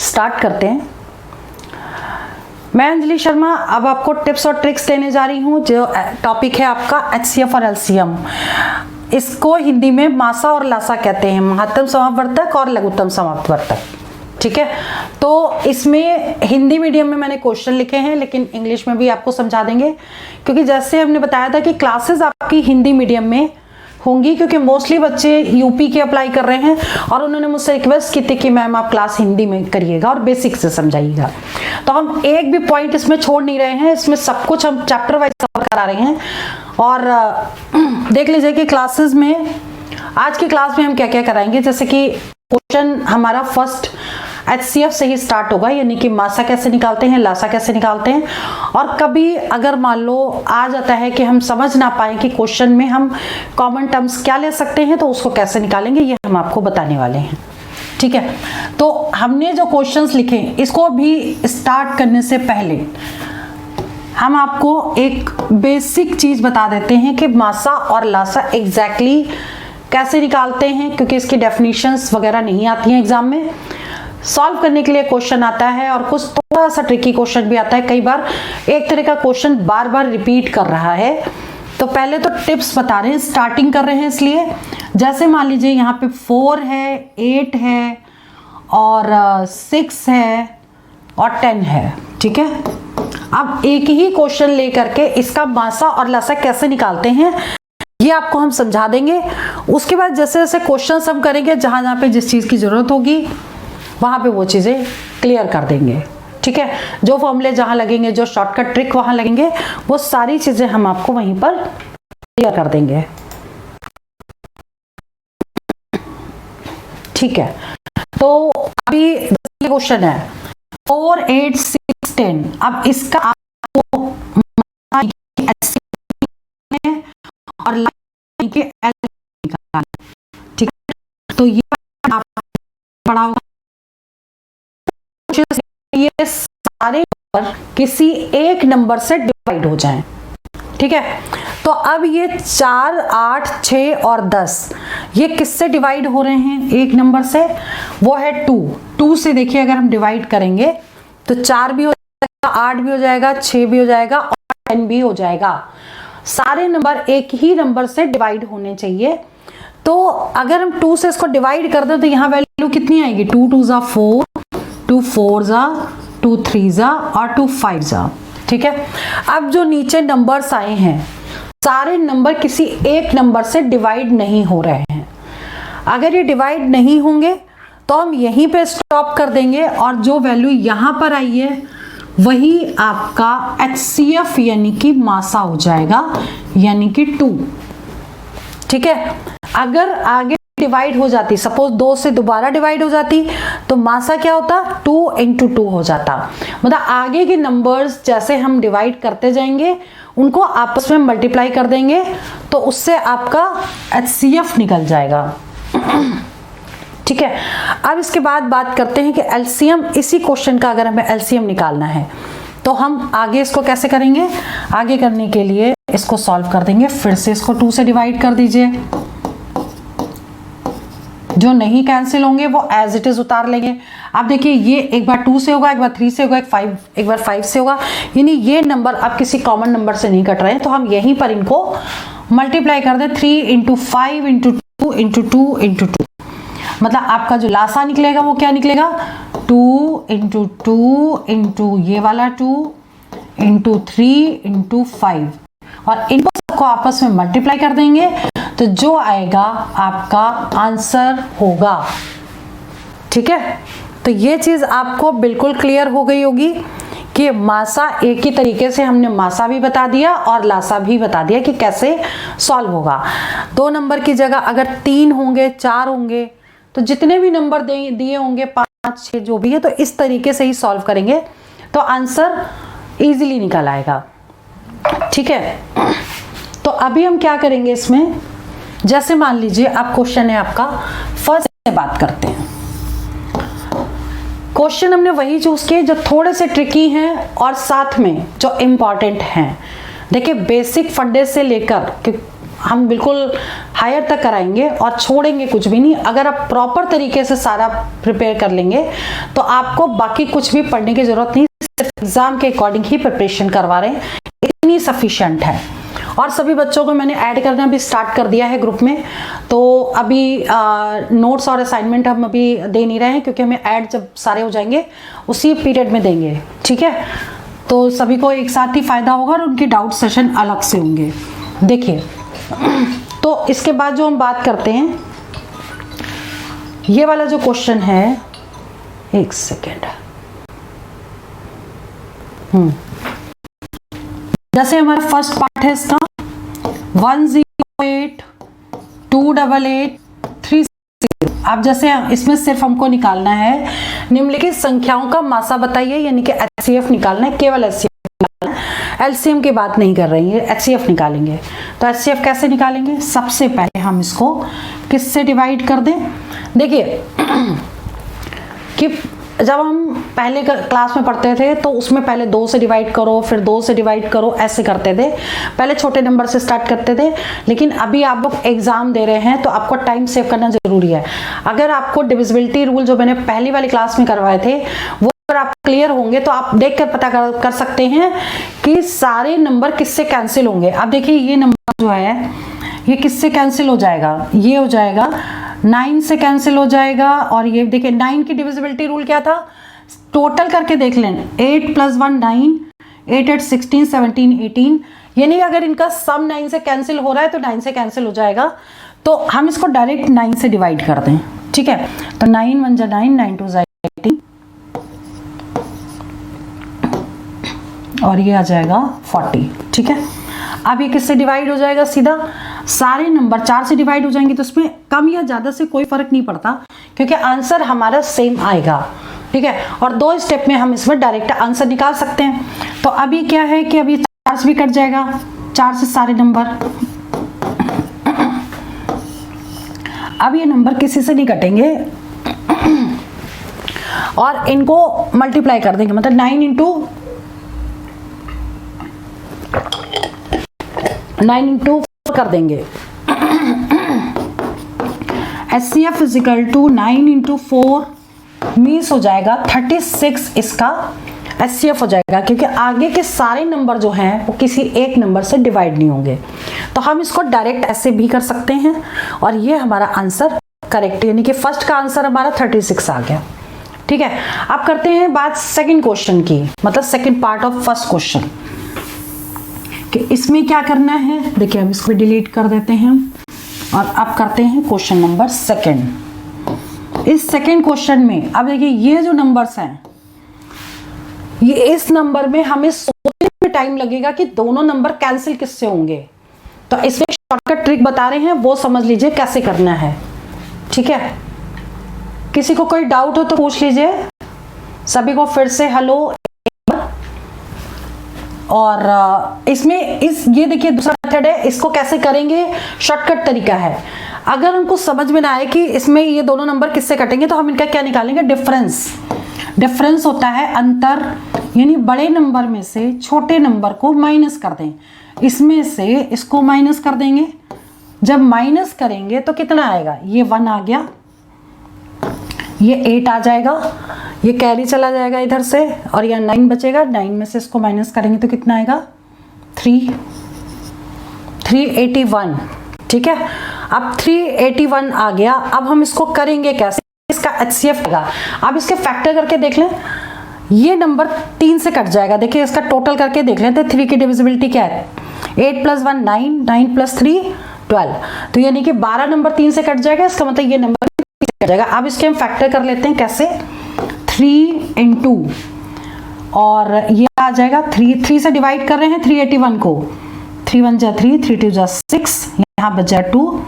Start करते हैं। मैं अंजलि शर्मा अब आपको टिप्स और ट्रिक्स देने जा रही हूँ। जो टॉपिक है आपका HCF और LCM। इसको हिंदी में मासा और लासा कहते हैं, महत्तम समापवर्तक और लघुत्तम समापवर्तक। ठीक है, तो इसमें हिंदी मीडियम में मैंने क्वेश्चन लिखे हैं, लेकिन इंग्लिश में भी आपको समझा देंगे, क्योंकि जैसे हमने बताया था कि क्लासेस आपकी हिंदी मीडियम में होंगी, क्योंकि मोस्टली बच्चे यूपी के अप्लाई कर रहे हैं और उन्होंने मुझसे रिक्वेस्ट की थी कि मैम आप क्लास हिंदी में करिएगा और बेसिक से समझाइएगा। तो हम एक भी पॉइंट इसमें छोड़ नहीं रहे हैं, इसमें सब कुछ हम चैप्टर वाइज कवर करा रहे हैं। और देख लीजिए कि क्लासेस में, आज की क्लास में हम क्या क्या कराएंगे। जैसे कि क्वेश्चन हमारा फर्स्ट HCF से ही स्टार्ट होगा, यानी कि मासा कैसे निकालते हैं, लासा कैसे निकालते हैं। और कभी अगर मान लो आ जाता है कि हम समझ ना पाए कि क्वेश्चन में हम कॉमन टर्म्स क्या ले सकते हैं, तो उसको कैसे निकालेंगे ये हम आपको बताने वाले हैं। ठीक है, तो हमने जो क्वेश्चंस लिखे इसको भी स्टार्ट करने से पहले हम आपको एक बेसिक चीज बता देते हैं कि मासा और लासा एग्जैक्टली कैसे निकालते हैं, क्योंकि इसकी डेफिनेशंस वगैरह नहीं आती हैं एग्जाम में। सॉल्व करने के लिए क्वेश्चन आता है और कुछ थोड़ा सा ट्रिकी क्वेश्चन भी आता है। कई बार एक तरह का क्वेश्चन बार बार रिपीट कर रहा है। तो पहले तो टिप्स बता रहे हैं, स्टार्टिंग कर रहे हैं, इसलिए जैसे मान लीजिए यहाँ पे 4 है, 8 है और 6 है और 10 है। ठीक है, अब एक ही क्वेश्चन लेकर के इसका मासा और लासा कैसे निकालते हैं ये आपको हम समझा देंगे। उसके बाद जैसे जैसे क्वेश्चन हम करेंगे, जहां जहां पे जिस चीज की जरूरत होगी वहां पे वो चीजें क्लियर कर देंगे। ठीक है, जो फॉर्मूले जहां लगेंगे, जो शॉर्टकट ट्रिक वहां लगेंगे, वो सारी चीजें हम आपको वहीं पर क्लियर कर देंगे। ठीक है, तो अभी क्वेश्चन है 4, 8, 6, 10। अब इसका आपको और ठीक है, तो ये आप पढ़ा होगा। ये सारे नंबर किसी एक नंबर से डिवाइड हो जाएं। ठीक है, तो अब ये 4, 8, 6 और 10 ये किससे डिवाइड हो रहे हैं? एक नंबर से, वो है 2 से। देखिए अगर हम डिवाइड करेंगे तो 4 भी हो जाएगा, 8 भी हो जाएगा, 6 भी हो जाएगा और 10 भी हो जाएगा। सारे नंबर एक ही नंबर से डिवाइड होने चाहिए। तो अगर हम 2 से इसको डिवाइड कर दें तो यहाँ वैल्यू कितनी आएगी? 2 2 जा 4, 2 4 जा, 2 3 जा और 2 5 जा। ठीक है, अब जो नीचे नंबर्स आए हैं सारे नंबर किसी एक नंबर से डिवाइड नहीं हो रहे हैं। अगर ये डिवाइड नहीं होंगे तो हम यहीं पे स्टॉप कर देंगे और जो वैल्यू यहां पर आई है वही आपका HCF यानी कि मासा हो जाएगा, यानी कि 2। ठीक है, अगर आगे डिवाइड हो जाती, सपोज 2 से दोबारा डिवाइड हो जाती, तो मासा क्या होता? 2 × 2 हो जाता। मतलब आगे के नंबर्स जैसे हम डिवाइड करते जाएंगे उनको आपस में मल्टीप्लाई कर देंगे तो उससे आपका HCF निकल जाएगा। ठीक है, अब इसके बाद बात करते हैं कि LCM। इसी क्वेश्चन का अगर हमें LCM निकालना है तो हम आगे इसको कैसे करेंगे? आगे करने के लिए इसको सॉल्व कर देंगे। फिर से इसको 2 से डिवाइड कर दीजिए। जो नहीं कैंसिल होंगे वो एज इट इज उतार लेंगे। आप देखिए ये एक बार 2 से होगा, एक बार 3 से होगा, एक बार 5 से होगा, यानी ये नंबर अब किसी कॉमन नंबर से नहीं कट रहे हैं। तो हम यहीं पर इनको मल्टीप्लाई कर दें। 3 × 5 × 2 × 2 × 2। मतलब आपका जो लासा निकलेगा वो क्या निकलेगा? 2 × 2 × ये वाला 2 × 3 × 5 और इनको सबको आपस में मल्टीप्लाई कर देंगे तो जो आएगा आपका आंसर होगा। ठीक है, तो ये चीज आपको बिल्कुल क्लियर हो गई होगी कि मासा एक ही तरीके से हमने मासा भी बता दिया और लासा भी बता दिया कि कैसे सॉल्व होगा। 2 नंबर की जगह अगर 3 होंगे, 4 होंगे, तो जितने भी नंबर दिए होंगे 5, 6 जो भी है, तो इस तरीके से ही सॉल्व करेंगे तो आंसर इजीली निकल आएगा। ठीक है, तो अभी हम क्या करेंगे इसमें, जैसे मान लीजिए अब क्वेश्चन है आपका फर्स्ट से बात करते हैं। क्वेश्चन हमने वही चूज किए जो थोड़े से ट्रिकी हैं और साथ में जो इम्पॉर्टेंट हैं। देखिए बेसिक फंडे से लेकर हम बिल्कुल हायर तक कराएंगे और छोड़ेंगे कुछ भी नहीं। अगर आप प्रॉपर तरीके से सारा प्रिपेयर कर लेंगे तो आपको बाकी कुछ भी पढ़ने की जरूरत नहीं, सिर्फ एग्जाम के अकॉर्डिंग ही प्रिपरेशन करवा रहे हैं, इतनी सफिशिएंट है। और सभी बच्चों को मैंने ऐड करना भी स्टार्ट कर दिया है ग्रुप में, तो अभी नोट्स और असाइनमेंट हम अभी दे नहीं रहे हैं, क्योंकि हमें ऐड जब सारे हो जाएंगे उसी पीरियड में देंगे, ठीक है। तो सभी को एक साथ ही फायदा होगा और उनके डाउट सेशन अलग से होंगे। देखिए, तो इसके बाद जो हम बात करते हैं, ये वाला जो क्वेश्चन है, एक सेकेंड, जैसे हमारा फर्स्ट पार्ट है इसका 108 288 360। अब जैसे इसमें सिर्फ हमको निकालना है निम्नलिखित संख्याओं का मासा बताइए, यानी कि एचसीएफ निकालना है, केवल एचसीएफ निकालना है, एलसीएम की बात नहीं कर रही है, एचसीएफ निकालेंगे। तो एचसीएफ कैसे निकालेंगे? सबसे पहले हम इसको किससे डिवाइड कर दें? देखिए कि जब हम पहले क्लास में पढ़ते थे तो उसमें पहले 2 से डिवाइड करो, फिर 2 से डिवाइड करो, ऐसे करते थे, पहले छोटे नंबर से स्टार्ट करते थे। लेकिन अभी आप लोग एग्जाम दे रहे हैं तो आपको टाइम सेव करना जरूरी है। अगर आपको डिविजिबिलिटी रूल जो मैंने पहली वाली क्लास में करवाए थे वो अगर आप क्लियर होंगे तो आप देख कर पता कर सकते हैं कि सारे नंबर किससे कैंसिल होंगे। अब देखिए, ये नंबर जो है ये किससे कैंसिल हो जाएगा? ये हो जाएगा 9 से कैंसिल हो जाएगा। और ये देखिए 9 की डिविजिबिलिटी रूल क्या था? टोटल करके देख लें, 8 + 1 9, 8 8 16 17 18, यानी अगर इनका सम 9 से कैंसिल हो रहा है तो 9 से कैंसिल हो जाएगा। तो हम इसको डायरेक्ट 9 से डिवाइड कर दें, ठीक है। तो 9 1 जा 9, 9 2 जा 18 और ये आ जाएगा 40, ठीक है। अब ये किससे डिवाइड हो जाएगा? सीधा सारे नंबर 4 से डिवाइड हो जाएंगे, तो उसमें कम या ज़्यादा से कोई फर्क नहीं पड़ता, क्योंकि आंसर हमारा सेम आएगा, ठीक है। और 2 स्टेप में हम इसमें डायरेक्ट आंसर निकाल सकते हैं। तो अभी क्या है कि अभी 4 से भी कट जाएगा, 4 से सारे नंबर। अब ये नंबर किसी से नहीं कटेंगे और इनको मल्टीप्लाई कर देंगे, मतलब 9 इंटू 4 कर देंगे। HCF = 9 × 4 मीन्स हो जाएगा 36 इसका HCF हो जाएगा, क्योंकि आगे के सारे नंबर जो हैं वो किसी एक नंबर से डिवाइड नहीं होंगे। तो हम इसको डायरेक्ट ऐसे भी कर सकते हैं और ये हमारा आंसर करेक्ट, यानी कि फर्स्ट का आंसर हमारा 36 आ गया, ठीक है। अब करते हैं बात सेकंड क्वेश्चन की, मतलब second part of first question कि इसमें क्या करना है। देखिए हम इसको डिलीट कर देते हैं और अब करते हैं क्वेश्चन नंबर सेकंड। इस सेकंड क्वेश्चन में अब देखिए ये जो नंबर्स हैं, ये इस नंबर में हमें सोचने में टाइम लगेगा कि दोनों नंबर कैंसिल किससे होंगे। तो इसमें शॉर्टकट ट्रिक बता रहे हैं, वो समझ लीजिए कैसे करना है, ठीक है। किसी को कोई डाउट हो तो पूछ लीजिए, सभी को फिर से हेलो। और इसमें ये देखिए दूसरा मेथड है, इसको कैसे करेंगे, शॉर्टकट तरीका है। अगर हमको समझ में ना आए कि इसमें ये दोनों नंबर किससे कटेंगे तो हम इनका क्या निकालेंगे? डिफरेंस होता है अंतर, यानी बड़े नंबर में से छोटे नंबर को माइनस कर दें, इसमें से इसको माइनस कर देंगे। जब माइनस करेंगे तो कितना आएगा? ये 1 आ गया, ये 8 आ जाएगा, ये कैरी चला जाएगा इधर से और यहाँ 9 बचेगा, 9 में से इसको माइनस करेंगे तो कितना आएगा? 381, ठीक है। अब 381 आ गया। अब हम इसको करेंगे कैसे? इसका HCF होगा। अब इसके फैक्टर करके देख लें, ये नंबर 3 से कट जाएगा। देखिए इसका टोटल करके देख लेते हैं, 3 की डिविजिबिलिटी क्या है? 8 + 1 9, 9 + 3 12, तो यानी कि 12 नंबर 3 से कट जाएगा, इसका मतलब ये नंबर कट जाएगा। अब इसके हम फैक्टर कर लेते हैं, कैसे? 3 × 2 और ये आ जाएगा 3 से डिवाइड कर रहे हैं 381 को, 3 1 जा 3, 3 2 जा 6, यहाँ बचा 2,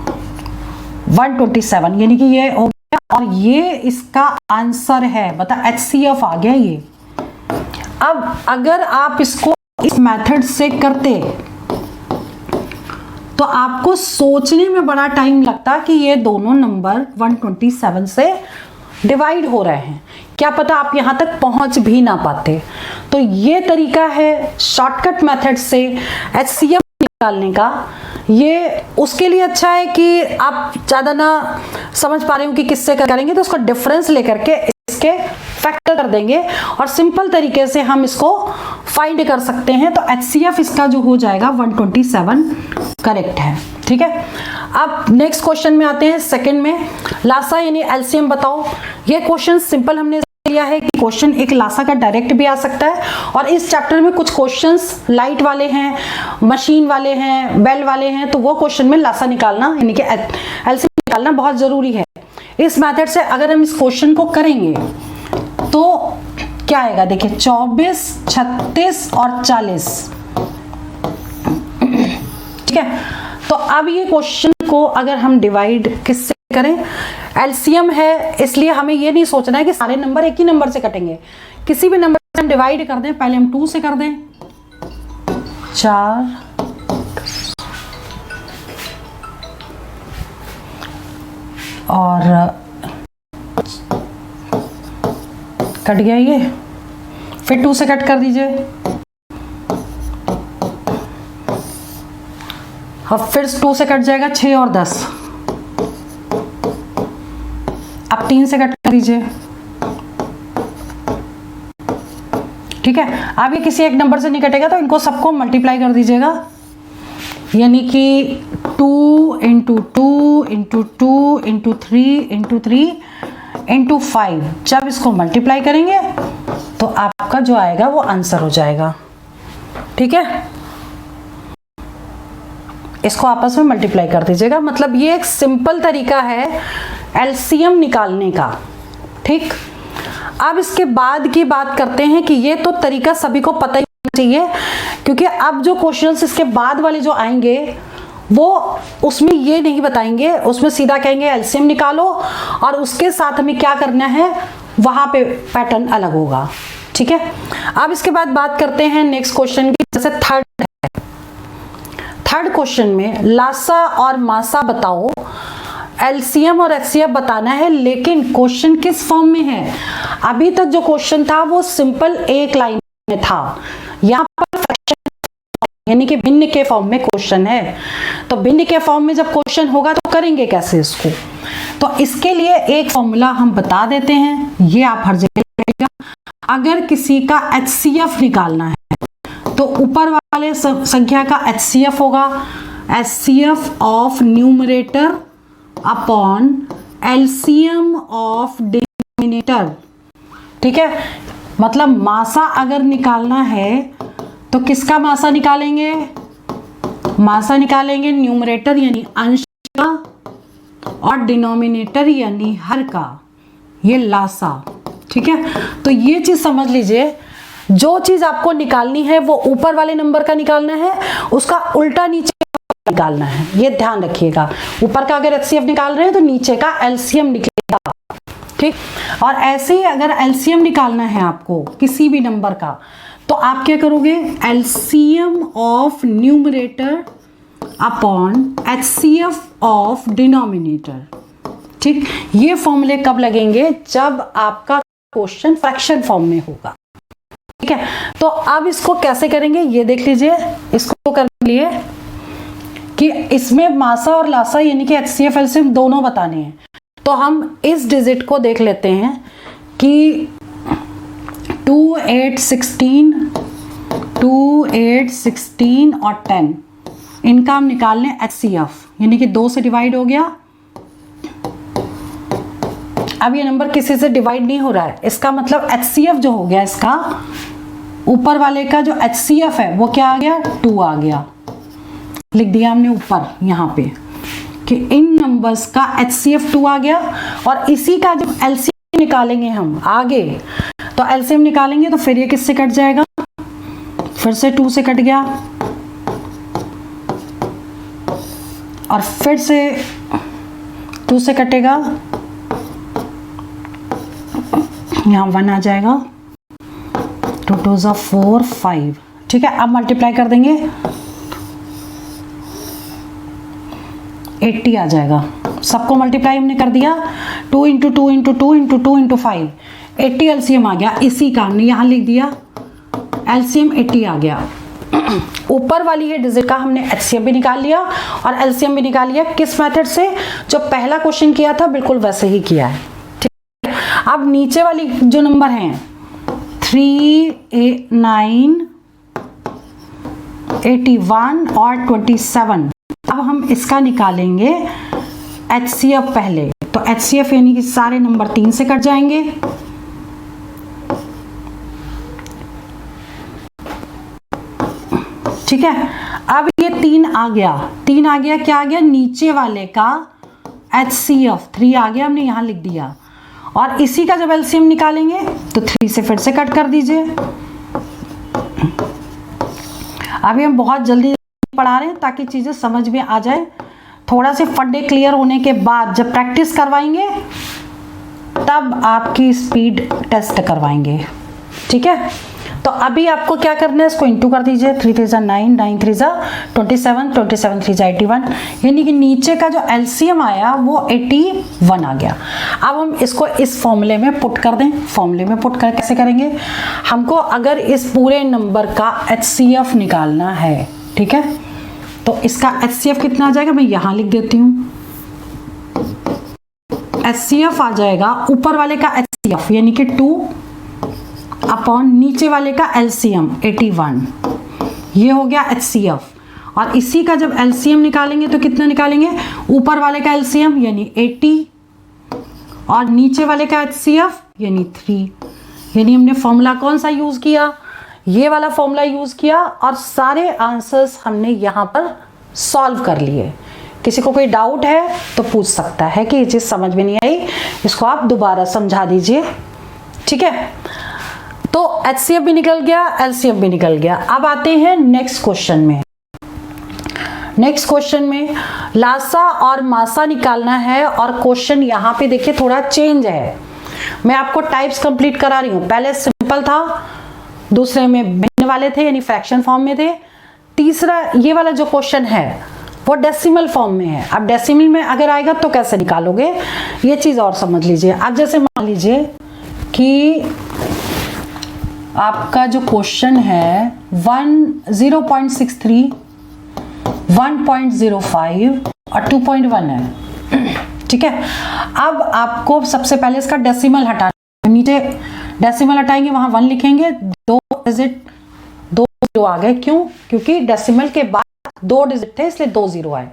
127, यानी कि ये हो गया। और ये इसका आंसर है, बता HCF आ गया ये। अब अगर आप इसको इस मेथड से करते तो आपको सोचने में बड़ा टाइम लगता कि ये दोनों नंबर 127 से डिवाइड हो रहे हैं, क्या पता आप यहां तक पहुंच भी ना पाते। तो ये तरीका है शॉर्टकट मेथड से HCF निकालने का, ये उसके लिए अच्छा है कि आप ज़्यादा ना समझ पा रहे हो कि किससे करेंगे, तो उसको डिफरेंस लेकर के इसके फैक्टर कर देंगे और सिंपल तरीके से हम इसको फाइंड कर सकते हैं। तो HCF इसका जो हो जाएगा 127 करेक्ट है। ठीक है, अब नेक्स्ट क्वेश्चन में आते हैं। सेकंड में लासा यानी LCM बताओ। ये क्वेश्चन सिंपल हमने लिया है कि क्वेश्चन एक लासा का डायरेक्ट भी आ सकता है, और इस चैप्टर में कुछ क्वेश्चंस लाइट वाले हैं, मशीन वाले हैं, बेल वाले हैं, तो वो क्वेश्चन में लासा निकालना यानी कि LCM निकालना बहुत जरूरी है। इस मेथड से अगर हम इस क्वेश्चन को करेंगे तो क्या आएगा, देखिए 24, 36 और 40। ठीक है, तो अब ये क्वेश्चन को अगर हम डिवाइड किससे करें, LCM है, इसलिए हमें ये नहीं सोचना है कि सारे नंबर एक ही नंबर से कटेंगे। किसी भी नंबर से हम डिवाइड कर दें, पहले हम 2 से कर दें, 4 और कट गया ये, फिर 2 से कट कर दीजिए, अब फिर 2 से कट जाएगा 6 और 10, अब 3 से कट कर दीजिए। ठीक है, अब ये किसी एक नंबर से नहीं कटेगा तो इनको सबको मल्टीप्लाई कर दीजिएगा, यानी कि 2 into 2 into 2 into 3 into 3 into 5। जब इसको मल्टीप्लाई करेंगे तो आपका जो आएगा वो आंसर हो जाएगा। ठीक है, इसको आपस में मल्टीप्लाई कर दीजिएगा। मतलब ये एक सिंपल तरीका है LCM निकालने का। ठीक, अब इसके बाद की बात करते हैं कि ये तो तरीका सभी को पता ही होना चाहिए, क्योंकि अब जो क्वेश्चंस इसके बाद वाले जो आएंगे वो उसमें ये नहीं बताएंगे, उसमें सीधा कहेंगे LCM निकालो और उसके साथ हमें क्या करना है वहां पे पैटर्न अलग होगा। ठीक है, अब इसके बाद बात करते हैं नेक्स्ट क्वेश्चन की। जैसे थर्ड क्वेश्चन में लासा और मासा बताओ, LCM और HCF बताना है, लेकिन क्वेश्चन किस फॉर्म में है। अभी तक जो क्वेश्चन था वो सिंपल एक लाइन में था, यहाँ पर यानी कि भिन्न के फॉर्म में क्वेश्चन है। तो भिन्न के फॉर्म में जब क्वेश्चन होगा तो करेंगे कैसे इसको, तो इसके लिए एक फॉर्मूला हम बता देते हैं, ये आप हर जगह लिखिएगा। अगर किसी का HCF निकालना है तो ऊपर वाले संख्या का HCF होगा HCF of numerator upon LCM of denominator. ठीक है, मतलब मासा अगर निकालना है तो किसका मासा निकालेंगे, मासा निकालेंगे न्यूमरेटर यानी अंश का, और डिनोमिनेटर यानी हर का, ये लासा। ठीक है, तो ये चीज समझ लीजिए, जो चीज आपको निकालनी है वो ऊपर वाले नंबर का निकालना है, उसका उल्टा नीचे निकालना है, ये ध्यान रखिएगा। ऊपर का अगर HCF निकाल रहे हैं तो नीचे का LCM निकलेगा। ठीक, और ऐसे ही अगर LCM निकालना है आपको किसी भी नंबर का, तो आप क्या करोगे, LCM of numerator upon HCF of denominator. ठीक, ये फॉर्मूले कब लगेंगे, जब आपका क्वेश्चन फ्रैक्शन फॉर्म में होगा। ठीक है, तो अब इसको कैसे करेंगे ये देख लीजिए। इसको करने लिए कि इसमें मासा और लासा यानी कि HCF LCM दोनों बताने हैं, तो हम इस डिजिट को देख लेते हैं कि 2, 8, 16, 2, 8, 16 और 10, इनका हम निकाल लें HCF, यानी कि 2 से डिवाइड हो गया। अब ये नंबर किसी से डिवाइड नहीं हो रहा है, इसका मतलब HCF जो हो गया, इसका ऊपर वाले का जो HCF है वो क्या आ गया, 2 आ गया। लिख दिया हमने ऊपर यहाँ पे कि इन नंबर्स का HCF 2 आ गया, और इसी का जब LCM निकालेंगे हम आगे, तो LCM निकालेंगे तो फिर ये किससे कट जाएगा, फिर से 2 से कट गया, और फिर से 2 से कटेगा, यहाँ 1 आ जाएगा, 2 2 ज़ा 4 5। ठीक है, अब मल्टीप्लाई कर देंगे, 80 आ जाएगा। सबको मल्टीप्लाई हमने कर दिया, 2 into 2 into 2 into 2 into 5, 80 LCM आ गया। इसी का हमने यहाँ लिख दिया, LCM 80 आ गया। ऊपर वाली ये डिजिट का हमने एचसीएफ भी निकाल लिया और एलसीएम भी निकाल लिया। किस मेथड से? जो पहला क्वेश्चन किया था बिल्कुल वैसे ही किया है। ठीक है, अब नीचे वाली जो नंबर हैं 3, 9, 81 और 27, अब हम इसका निकालेंगे एचसीएफ पहले। तो एचसीएफ यानी कि सारे नंबर 3 से कट जाएंगे। ठीक है, अब ये 3 आ गया, 3 आ गया, क्या आ गया? नीचे वाले का एचसीएफ 3 आ गया, हमने यहां लिख दिया। और इसी का जब एलसीएम निकालेंगे तो 3 से फिर से कट कर दीजिए। अभी हम बहुत जल्दी पढ़ा रहे हैं ताकि चीजें समझ में आ जाए। थोड़ा से फंडे क्लियर होने के बाद जब प्रैक्टिस करवाएंगे तब आपकी स्पीड टेस्ट करवाएंगे। ठीक है, तो अभी आपको क्या करना है, इसको इंटू कर दीजिए। 3 3 9, 9 3 27, 27 3 81, यानी कि नीचे का जो एलसीएम आया वो 81 आ गया। अब हम इसको इस फॉर्मूले में पुट कर दें। फॉर्मूले में पुट कर कैसे करेंगे? हमको अगर इस पूरे नंबर का एचसीएफ निकालना है, ठीक है, तो इसका एचसीएफ कितना आ जाएगा, मैं यहां लिख देती हूं। एचसीएफ आ जाएगा ऊपर वाले का एचसीएफ यानी कि 2 अपॉन नीचे वाले का एलसीएम 81, ये हो गया एचसीएफ। और इसी का जब एलसीएम निकालेंगे तो कितना निकालेंगे? ऊपर वाले का एलसीएम यानी 80 और नीचे वाले का एचसीएफ यानी 3। यानी हमने फॉर्मूला कौन सा यूज किया? ये वाला फॉर्मूला यूज किया और सारे आंसर्स हमने यहां पर सॉल्व कर लिए। किसी को कोई डाउट है तो पूछ सकता है कि ये चीज समझ में नहीं आई, इसको आप दोबारा समझा दीजिए। ठीक है, तो एचसीएफ भी निकल गया, एलसीएम भी निकल गया। अब आते हैं नेक्स्ट क्वेश्चन में। नेक्स्ट क्वेश्चन में लासा और मासा निकालना है और क्वेश्चन यहाँ पे देखिए थोड़ा चेंज है। मैं आपको टाइप्स कंप्लीट करा रही हूँ। पहले सिंपल था, दूसरे में भिन्न वाले थे यानी फ्रैक्शन फॉर्म में थे, तीसरा ये वाला जो क्वेश्चन है वो डेसिमल फॉर्म में है। अब डेसिमल में अगर आएगा तो कैसे निकालोगे, ये चीज और समझ लीजिए। अब जैसे मान लीजिए कि आपका जो क्वेश्चन है 0.63, 1.05 और 2.1 है। ठीक है, अब आपको सबसे पहले इसका डेसिमल हटाना। नीचे डेसिमल हटाएंगे, वहां 1 लिखेंगे, 2 डिजिट 2 0 आ गए। क्यों? क्योंकि डेसिमल के बाद 2 डिजिट थे इसलिए 2 0 आए।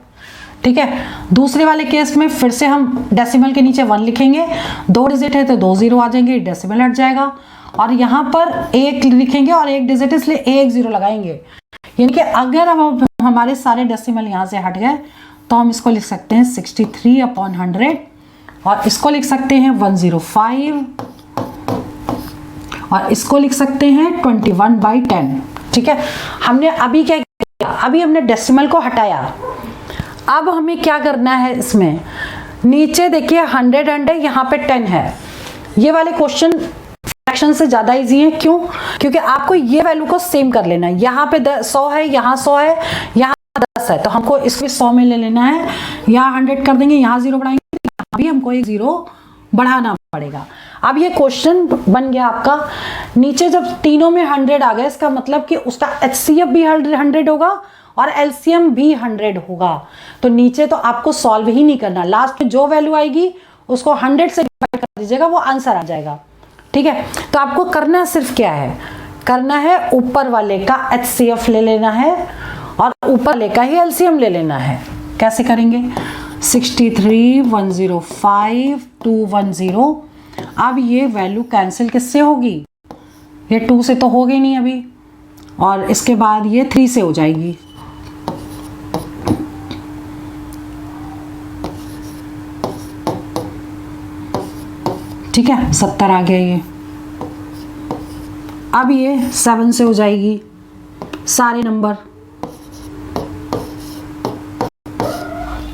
ठीक है, दूसरे वाले केस में फिर से हम डेसिमल के नीचे 1 लिखेंगे, 2 डिजिट है तो 2 0 आ जाएंगे, डेसिमल हट जाएगा। और यहाँ पर 1 लिखेंगे और 1 डिजिट इसलिए 1 0 लगाएंगे। यानी कि अगर हम हमारे सारे डेसिमल यहाँ से हट गए तो हम इसको लिख सकते हैं 63/100 और इसको लिख सकते हैं 105 और इसको लिख सकते हैं 21/10। ठीक है, हमने अभी क्या किया? अभी हमने डेसिमल को हटाया। अब हमें क्या करना है, इसमें नीचे देखिए 100 यहाँ पे 10 है। ये वाले क्वेश्चन फ्रैक्शन से ज्यादा इजी है। क्यों? क्योंकि आपको ये वैल्यू को सेम कर लेना है। यहाँ पे 100 है, यहाँ 100 है, यहाँ 10 है, तो हमको इसको 100 में ले लेना है। यहाँ 100 कर देंगे, यहाँ 0 बढ़ाएंगे, यहाँ भी हमको एक 0 बढ़ाना पड़ेगा। अब ये क्वेश्चन बन गया आपका। नीचे जब तीनों में 100 आ गया, इसका मतलब कि उसका एचसीएफ भी 100 होगा और एलसीएम भी 100 होगा। तो नीचे तो आपको सॉल्व ही नहीं करना, लास्ट में जो वैल्यू आएगी उसको 100 से डिवाइड कर दीजिएगा, वो आंसर आ जाएगा। ठीक है, तो आपको करना सिर्फ क्या है, करना है ऊपर वाले का एचसीएफ ले लेना है और ऊपर वाले का ही एलसीएम ले लेना है। कैसे करेंगे? 63, 105, 210। अब ये वैल्यू कैंसिल किससे होगी? ये 2 से तो हो गई नहीं अभी, और इसके बाद ये 3 से हो जाएगी। ठीक है, 70 आ गया ये। अब ये 7 से हो जाएगी सारे नंबर।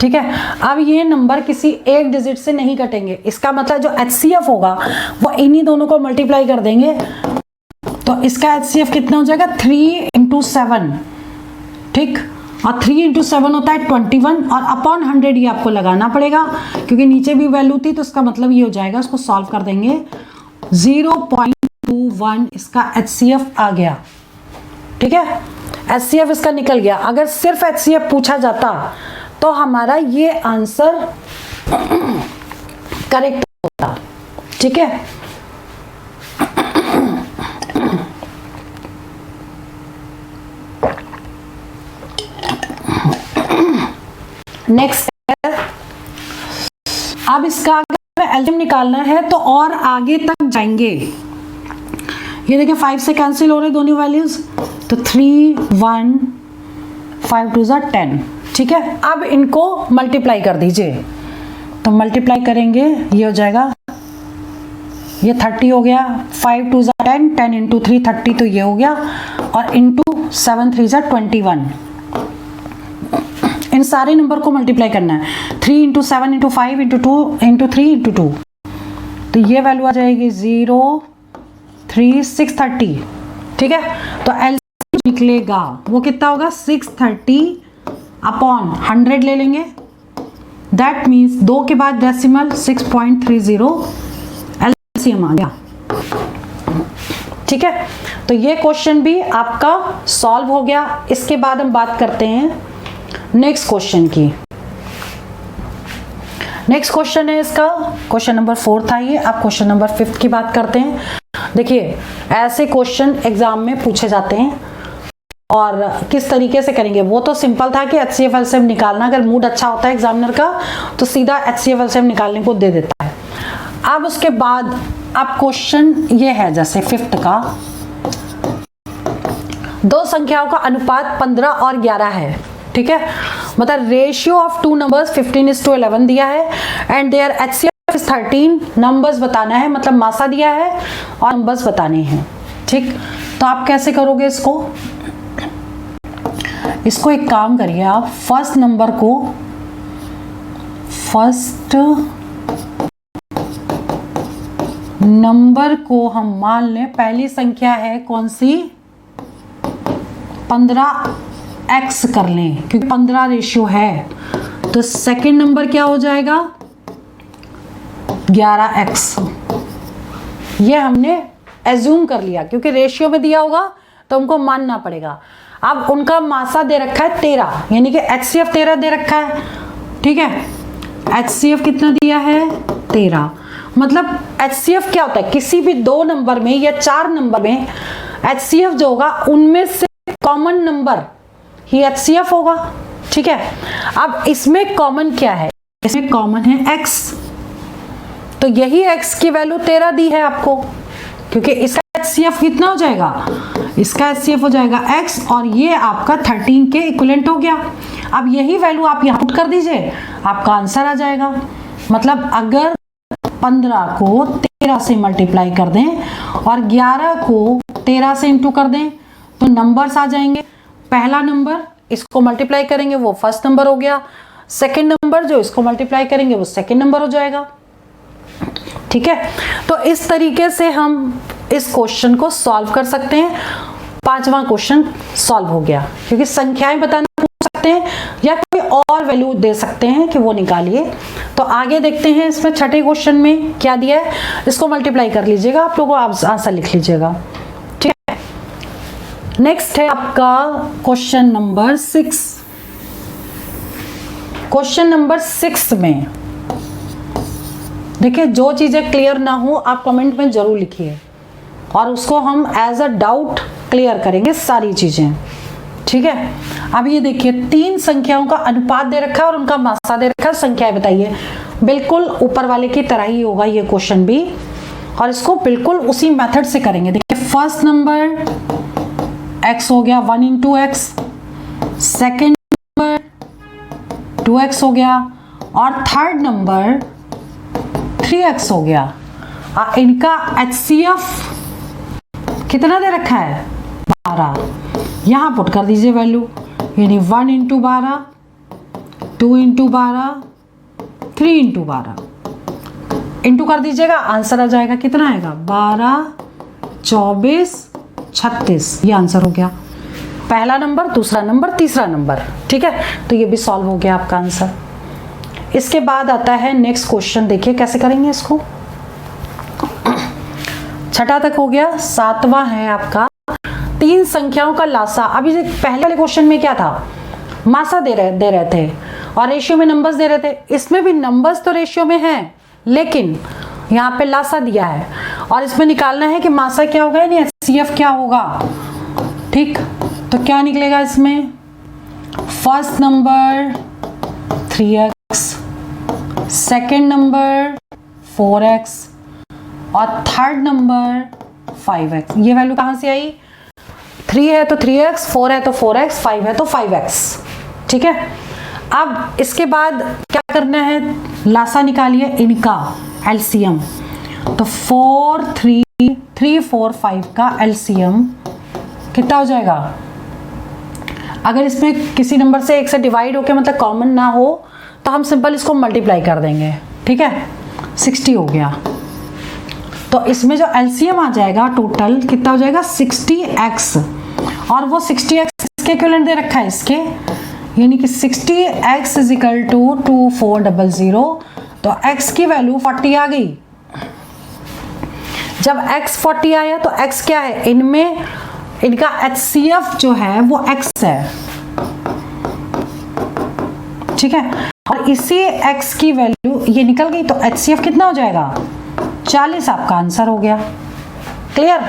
ठीक है, अब ये नंबर किसी एक डिजिट से नहीं कटेंगे। इसका मतलब जो एचसीएफ होगा वो इन्हीं दोनों को मल्टीप्लाई कर देंगे, तो इसका एचसीएफ कितना हो जाएगा? 3 × 7। ठीक, और 3 × 7 होता है 21 और अपॉन 100 ये आपको लगाना पड़ेगा क्योंकि नीचे भी वैल्यू थी, तो इसका मतलब ये हो जाएगा, उसको सॉल्व कर देंगे, 0.21 इसका एचसीएफ आ गया। ठीक है, HCF इसका निकल गया। अगर सिर्फ HCF पूछा जाता तो हमारा ये आंसर करेक्ट होता। ठीक है, नेक्स्ट है, अब इसका एलसीएम निकालना है तो और आगे तक जाएंगे। ये देखिए 5 से कैंसिल हो रहे दोनों वैल्यूज, तो 3 1 5 2 10। ठीक है, अब इनको मल्टीप्लाई कर दीजिए, तो मल्टीप्लाई करेंगे ये हो जाएगा, ये 30 हो गया, 5 2 10, 10 इंटू 3 30, तो ये हो गया, और इंटू 7 3 21। इन सारे नंबर को मल्टीप्लाई करना है, 3 into 7 into 5 into 2 into 3 into 2, तो ये वैल्यू आ जाएगी 0 3 630। ठीक है, तो एलसीएम निकलेगा वो कितना होगा, 630 अपॉन 100 ले लेंगे, दैट मीन्स 2 के बाद डेसिमल 6.30 एलसीएम आ गया। ठीक है, तो ये क्वेश्चन भी आपका सॉल्व हो गया। इसके बाद हम बात करते हैं नेक्स्ट क्वेश्चन की। नेक्स्ट क्वेश्चन है इसका, क्वेश्चन नंबर 4 था ये। अब क्वेश्चन नंबर 5 की बात करते हैं। देखिए ऐसे क्वेश्चन एग्जाम में पूछे जाते हैं, और किस तरीके से करेंगे वो तो सिंपल था कि HCF एलसीएम निकालना, अगर मूड अच्छा होता है एग्जामिनर का तो सीधा HCF एलसीएम निकालने को दे देता है। अब उसके बाद अब क्वेश्चन ये है, जैसे 5th का, दो संख्याओं का अनुपात 15 और 11 है। ठीक है, मतलब रेशियो ऑफ टू नंबर्स 15:11 दिया है, and there HCF is 13। Numbers बताना है, मतलब मासा दिया है और नंबर्स बताने हैं। ठीक, तो आप कैसे करोगे इसको? इसको एक काम करिए आप, फर्स्ट नंबर को हम मान लें, पहली संख्या है कौन सी, 15x कर लें क्योंकि 15 रेशियो है। तो सेकंड नंबर क्या हो जाएगा, 11x। ये हमने एज्यूम कर लिया क्योंकि रेशियो में दिया होगा तो हमको मानना पड़ेगा। अब उनका मासा दे रखा है 13, यानी कि HCF 13 दे रखा है। ठीक है, HCF कितना दिया है, 13। मतलब HCF क्या होता है, किसी भी 2 नंबर में या 4 नंबर में HCF जो होगा उनमें से कॉमन नंबर ही HCF होगा। ठीक है, अब इसमें कॉमन क्या है, इसमें कॉमन है x, तो यही x की वैल्यू 13 दी है आपको, क्योंकि इसका HCF कितना हो जाएगा, इसका HCF हो जाएगा x, और ये आपका 13 के इक्विवेलेंट हो गया। अब यही वैल्यू आप यहाँ पुट कर दीजिए, आपका आंसर आ जाएगा। मतलब अगर 15 को 13 से मल्टीप्लाई कर दें और 11 को 13 से इंटू कर दें तो नंबर्स आ जाएंगे। पहला नंबर इसको मल्टीप्लाई करेंगे वो फर्स्ट नंबर हो गया, सेकंड नंबर जो इसको मल्टीप्लाई करेंगे वो सेकंड नंबर हो जाएगा। ठीक है, तो इस तरीके से हम इस क्वेश्चन को सॉल्व कर सकते हैं। 5वां क्वेश्चन सॉल्व हो गया, क्योंकि संख्याएं बताना पूछ सकते हैं या कोई और वैल्यू दे सकते हैं कि वो निकालिए। तो आगे देखते हैं इसमें 6ठे क्वेश्चन में क्या दिया है, इसको मल्टीप्लाई कर लीजिएगा आप लोगों, आप आंसर लिख लीजिएगा। ठीक है, नेक्स्ट है आपका क्वेश्चन नंबर 6। क्वेश्चन नंबर 6 में देखिए, जो चीजें क्लियर ना हो आप कमेंट में जरूर लिखिए, और उसको हम एज अ डाउट क्लियर करेंगे सारी चीजें। ठीक है, अब ये देखिए 3 संख्याओं का अनुपात दे रखा है और उनका मासा दे रखा है, संख्याएं बताइए। बिल्कुल ऊपर वाले की तरह ही होगा ये क्वेश्चन भी, और इसको बिल्कुल उसी मेथड से करेंगे। देखिए फर्स्ट नंबर x हो गया 1 into x, second number 2x हो गया, और थर्ड नंबर 3x हो गया। इनका HCF कितना दे रखा है, 12। यहां पुट कर दीजिए वैल्यू, यानी 1 इंटू 12, 2 इंटू 12, 3 इंटू 12 इंटू कर दीजिएगा, आंसर आ जाएगा। कितना आएगा, 12 24 36। ये आंसर हो गया, पहला नंबर, दूसरा नंबर, तीसरा नंबर। ठीक है, तो ये भी सॉल्व हो गया आपका आंसर। इसके बाद आता है नेक्स्ट क्वेश्चन, देखिए कैसे करेंगे इसको। 6ठा तक हो गया, 7वां है आपका तीन संख्याओं का लासा। अभी पहले वाले क्वेश्चन में क्या था, मासा दे रहे थे और रेशियो में नंबर्स दे रहे थे। इसमें भी नंबर्स तो रेशियो में हैं, लेकिन यहाँ पे लासा दिया है और इसमें निकालना है कि मासा क्या होगा यानी HCF क्या होगा। ठीक, तो क्या निकलेगा इसमें, first number 3x, second number 4x और थर्ड नंबर 5x। ये वैल्यू कहाँ से आई, 3 है तो 3x, 4 है तो 4x, 5 है तो 5x। ठीक है, अब इसके बाद क्या करना है, लासा निकालिए इनका LCM। तो 3, 4, 5 का LCM कितना हो जाएगा। अगर इसमें किसी नंबर से एक से डिवाइड होके मतलब कॉमन ना हो तो हम सिंपल इसको मल्टीप्लाई कर देंगे। ठीक है, 60 हो गया। तो इसमें जो LCM आ जाएगा टोटल कितना हो जाएगा 60x, और वो 60x इसके इक्विवेलेंट दे रखा है इसके, यानी कि 60x इज इक्वल टू 2400। तो x की वैल्यू 40 आ गई। जब x 40 आया तो x क्या है, इनमें इनका HCF जो है वो x है। ठीक है, और इसी x की वैल्यू ये निकल गई तो HCF कितना हो जाएगा 40। आपका आंसर हो गया। क्लियर,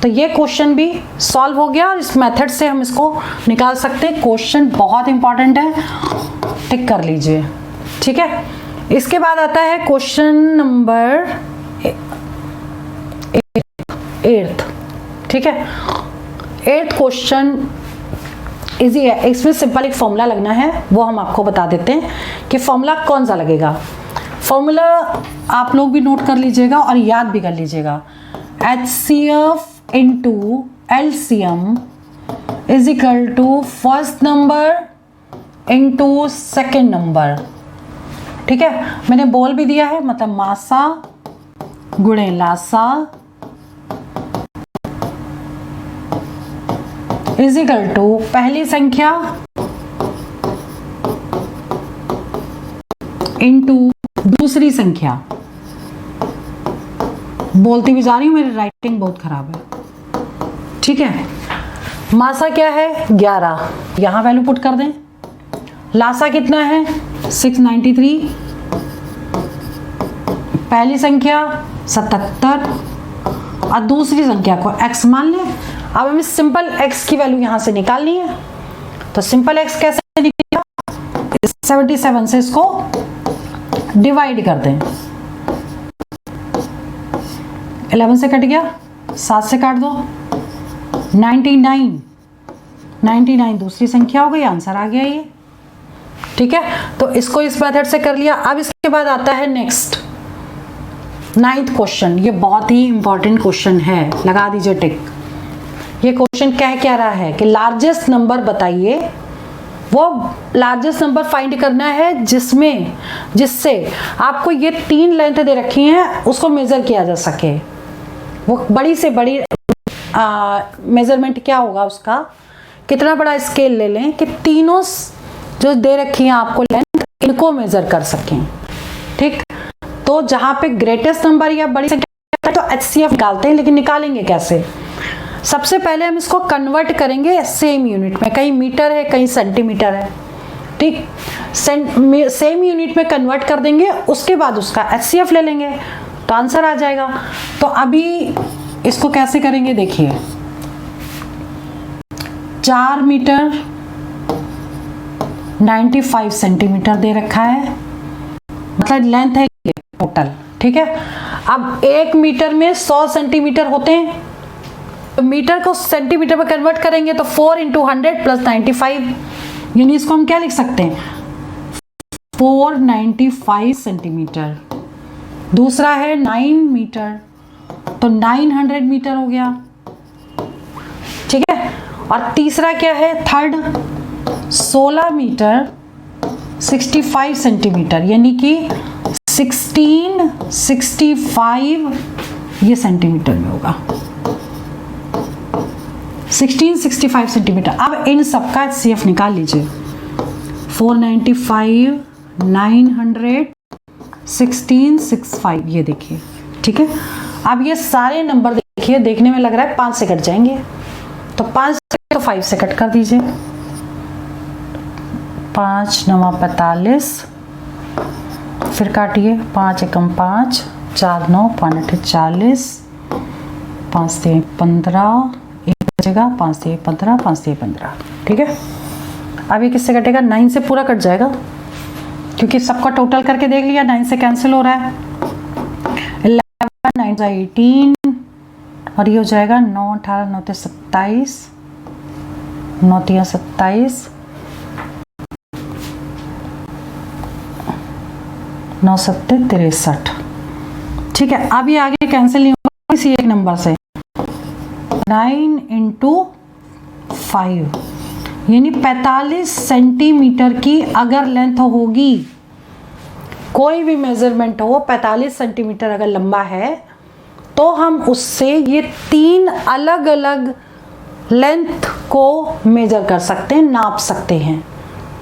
तो ये क्वेश्चन भी सॉल्व हो गया और इस मेथड से हम इसको निकाल सकते हैं। क्वेश्चन बहुत इंपॉर्टेंट है, टिक कर लीजिए। ठीक है, इसके बाद आता है क्वेश्चन नंबर 8। ठीक है, 8th क्वेश्चन इजी है। इसमें सिंपल एक फॉर्मूला लगना है, वो हम आपको बता देते हैं कि फॉर्मूला कौन सा लगेगा। फॉर्मूला आप लोग भी नोट कर लीजिएगा और याद भी कर लीजिएगा। HCF into LCM is equal to first number into second number. ठीक है, मैंने बोल भी दिया है, मतलब मासा गुणे लासा इज इक्वल टू पहली संख्या इंटू दूसरी संख्या। बोलती भी जा रही हूं, मेरी राइटिंग बहुत खराब है। ठीक है, मासा क्या है 11, यहां वैल्यू पुट कर दें। लासा कितना है 693, पहली संख्या 77 और दूसरी संख्या को x मान लें। अब हमें सिंपल x की वैल्यू यहां से निकालनी है, तो सिंपल x कैसे निकलेगा, 77 से इसको डिवाइड कर दें। 11 से कट गया, 7 से काट दो, 99 दूसरी संख्या हो गई, आंसर आ गया ये। ठीक है, तो इसको इस मेथड से कर लिया। अब इसके बाद आता है नेक्स्ट 9th क्वेश्चन। ये बहुत ही इंपॉर्टेंट क्वेश्चन है, लगा दीजिए टिक। ये क्वेश्चन क्या रहा है कि लार्जेस्ट नंबर बताइए। वो लार्जेस्ट नंबर फाइंड करना है जिससे आपको ये 3 लेंथ दे रखी हैं उसको मेजर किया जा सके। वो बड़ी से बड़ी मेजरमेंट क्या होगा उसका, कितना बड़ा स्केल ले लें कि तीनों जो दे रखी हैं आपको लेंथ, इनको मेजर कर सकें। ठीक, तो जहां पे ग्रेटेस्ट नंबर या बड़ी संख्या तो HCF निकालते हैं, लेकिन निकालेंगे कैसे। सबसे पहले हम इसको कन्वर्ट करेंगे सेम यूनिट में, कहीं मीटर है कहीं सेंटीमीटर है। ठीक, सेम यूनिट में कन्वर्ट कर देंगे, उसके बाद उसका HCF ले लेंगे तो आंसर आ जाएगा। तो अभी इसको कैसे करेंगे देखिए, 4 मीटर 95 सेंटीमीटर दे रखा है, मतलब लेंथ है टोटल। ठीक है, अब 1 मीटर में 100 सेंटीमीटर होते हैं, तो मीटर को सेंटीमीटर में कन्वर्ट करेंगे तो 4 × 100 + 95, यानी इसको हम क्या लिख सकते हैं 495 सेंटीमीटर। दूसरा है 9 मीटर, तो 900 मीटर हो गया। ठीक है, और तीसरा क्या है थर्ड 16 मीटर 65 सेंटीमीटर, यानी कि 1665 ये सेंटीमीटर में होगा, 1665 सेंटीमीटर। अब इन सबका HCF निकाल लीजिए, 495 900 1665, ये देखिए। ठीक है, अब ये सारे नंबर देखिए, देखने में लग रहा है 5 से कट जाएंगे, तो 5 तो 5 से कट कर दीजिए। 5 9 45, फिर काटिए। 5 एकम 5, 4 9 5 8 40, 5 3 15, एक बचेगा, 5 3 15, 5 3 15। ठीक है, अब ये किससे कटेगा? 9 से पूरा कट जाएगा, क्योंकि सबका टोटल करके देख लिया, 9 से कैंसिल हो रहा है। 11 9 18, और ये हो जाएगा 9 18 9 27, 9 3 27, 9 7 63। ठीक है, अब ये आगे कैंसिल नहीं होगा किसी एक नंबर से। 9 इंटू 5 यानी 45 सेंटीमीटर की अगर लेंथ होगी, कोई भी मेजरमेंट हो, 45 सेंटीमीटर अगर लंबा है, तो हम उससे ये 3 अलग अलग लेंथ को मेजर कर सकते हैं, नाप सकते हैं।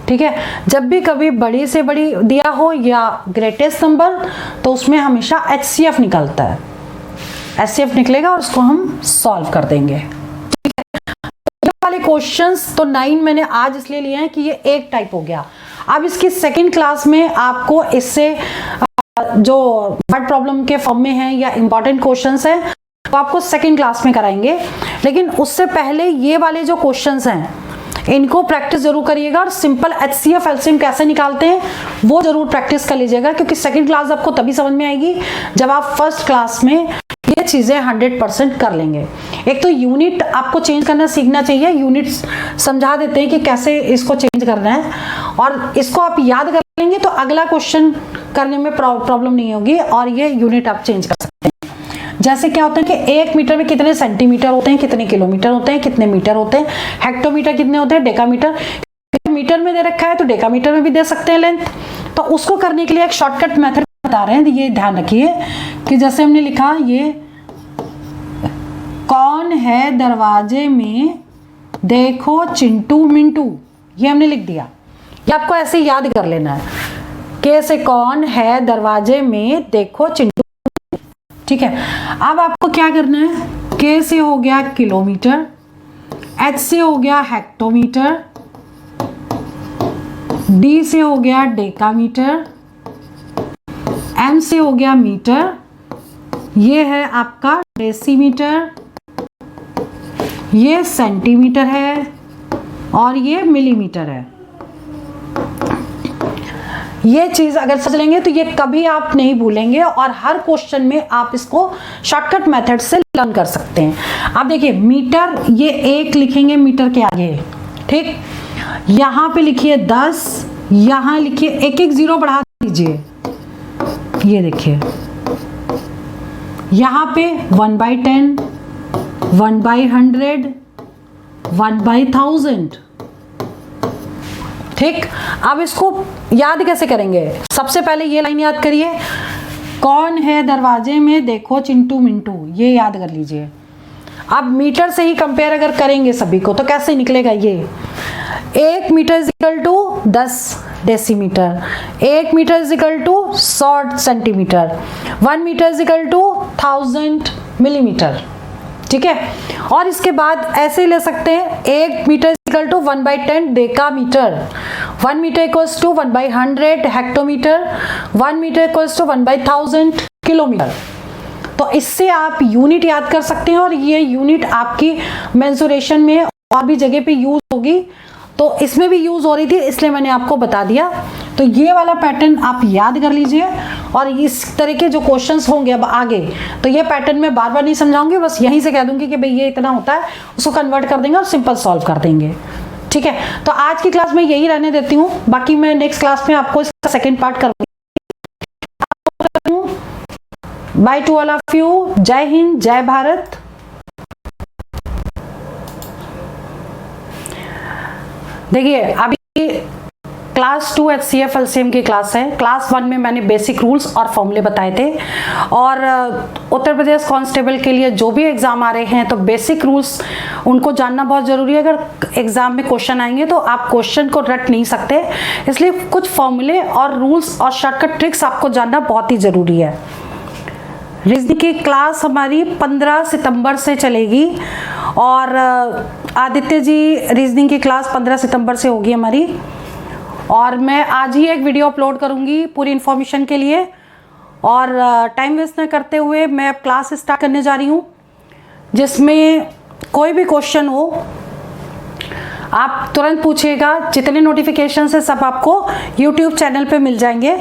ठीक है, जब भी कभी बड़ी से बड़ी दिया हो या ग्रेटेस्ट नंबर, तो उसमें हमेशा HCF निकलता है। HCF निकलेगा और उसको हम सॉल्व कर देंगे। ठीक है, ये वाले क्वेश्चंस तो 9 मैंने आज इसलिए लिए हैं कि ये एक टाइप हो गया। अब इसकी सेकंड क्लास में आपको इससे जो वर्ड प्रॉब्लम के फॉर्म में है या इंपॉर्टेंट क्वेश्चंस हैं, तो आपको सेकंड क्लास में कराएंगे। लेकिन उससे पहले ये वाले जो क्वेश्चंस हैं, इनको प्रैक्टिस जरूर करिएगा, और सिंपल HCF एलसीएम कैसे निकालते हैं वो जरूर प्रैक्टिस कर लीजिएगा, क्योंकि सेकंड क्लास आपको तभी समझ में आएगी जब आप फर्स्ट क्लास में ये चीजें 100% कर लेंगे। एक तो यूनिट आपको चेंज करना सीखना चाहिए, यूनिट समझा देते हैं कि कैसे इसको चेंज करना है, और इसको आप याद कर लेंगे तो अगला क्वेश्चन करने में प्रॉब्लम नहीं होगी, और ये यूनिट आप चेंज कर सकते हैं। जैसे क्या होता है कि 1 मीटर में कितने सेंटीमीटर होते हैं, कितने किलोमीटर होते हैं, कितने मीटर होते हैं, हेक्टोमीटर कितने होते हैं, डेकामीटर। मीटर में दे रखा है तो डेकामीटर में भी दे सकते हैं लेंथ। तो उसको करने के लिए एक शॉर्टकट मेथड बता रहे हैं, ये ध्यान रखिए कि जैसे हमने लिखा, ये कौन है दरवाजे में देखो चिंटू मिंटू, ये हमने लिख दिया। ये आपको ऐसे याद कर लेना है, के से कौन है दरवाजे में देखो चिंटू। ठीक है, अब आपको क्या करना है, के से हो गया किलोमीटर, एच से हो गया हेक्टोमीटर, डी से हो गया डेकामीटर, एम से हो गया मीटर, ये है आपका डेसीमीटर, ये सेंटीमीटर है, और ये मिलीमीटर है। ये चीज अगर समझ लेंगे तो ये कभी आप नहीं भूलेंगे, और हर क्वेश्चन में आप इसको शॉर्टकट मेथड से लर्न कर सकते हैं। आप देखिए मीटर, ये 1 लिखेंगे मीटर के आगे, ठीक, यहां पे लिखिए 10, यहां लिखिए 1 0 बढ़ा दीजिए, ये देखिए यहां पे 1/10, 1/100, 1/1000। ठीक, अब इसको याद कैसे करेंगे? सबसे पहले ये लाइन याद करिए, कौन है दरवाजे में देखो चिंटू मिंटू, ये याद कर लीजिए। अब मीटर से ही कंपेयर अगर करेंगे सभी को तो कैसे निकलेगा? ये 1 metre is equal to 10 decimetre, 1 metre is equal to 100 centimetre, 1 metre is equal to 1000 millimetre. ठीक है, और इसके बाद ऐसे ले सकते हैं, 1 metre equal to 1/10 decametre, 1 metre equals to 1/100 hectometre, 1 metre equals to 1/1000 kilometre. तो इससे आप यूनिट याद कर सकते हैं, और ये यूनिट आपकी मेंसुरेशन में और भी जगह पे यूज होगी, तो इसमें भी यूज हो रही थी, इसलिए मैंने आपको बता दिया। तो ये वाला पैटर्न आप याद कर लीजिए, और इस तरह के जो क्वेश्चंस होंगे अब आगे, तो ये पैटर्न मैं बार बार नहीं समझाऊंगी, बस यहीं से कह दूंगी कि भाई ये इतना होता है, उसको कन्वर्ट कर देंगे और सिंपल सॉल्व कर देंगे। ठीक है, तो आज की क्लास में यही रहने देती हूँ, बाकी मैं नेक्स्ट क्लास में आपको इसका सेकेंड पार्ट करूँगी। By two all of you, जय हिंद, जय भारत। देखिए अभी क्लास 2 HCF एलसीएम की क्लास है। क्लास 1 में मैंने बेसिक रूल्स और फॉर्मूले बताए थे, और उत्तर प्रदेश कांस्टेबल के लिए जो भी एग्जाम आ रहे हैं तो बेसिक रूल्स उनको जानना बहुत जरूरी है। अगर एग्जाम में क्वेश्चन आएंगे तो आप क्वेश्चन को रट नहीं सकते, इसलिए कुछ फॉर्मूले और रूल्स और शॉर्टकट ट्रिक्स आपको जानना बहुत ही जरूरी है। रीजनिंग की क्लास हमारी 15 सितंबर से चलेगी और आदित्य जी रीजनिंग की क्लास 15 सितंबर से होगी हमारी। और मैं आज ही एक वीडियो अपलोड करूंगी पूरी इन्फॉर्मेशन के लिए। और टाइम वेस्ट न करते हुए मैं अब क्लास स्टार्ट करने जा रही हूँ, जिसमें कोई भी क्वेश्चन हो आप तुरंत पूछिएगा। जितने नोटिफिकेशन है सब आपको YouTube चैनल पे मिल जाएंगे।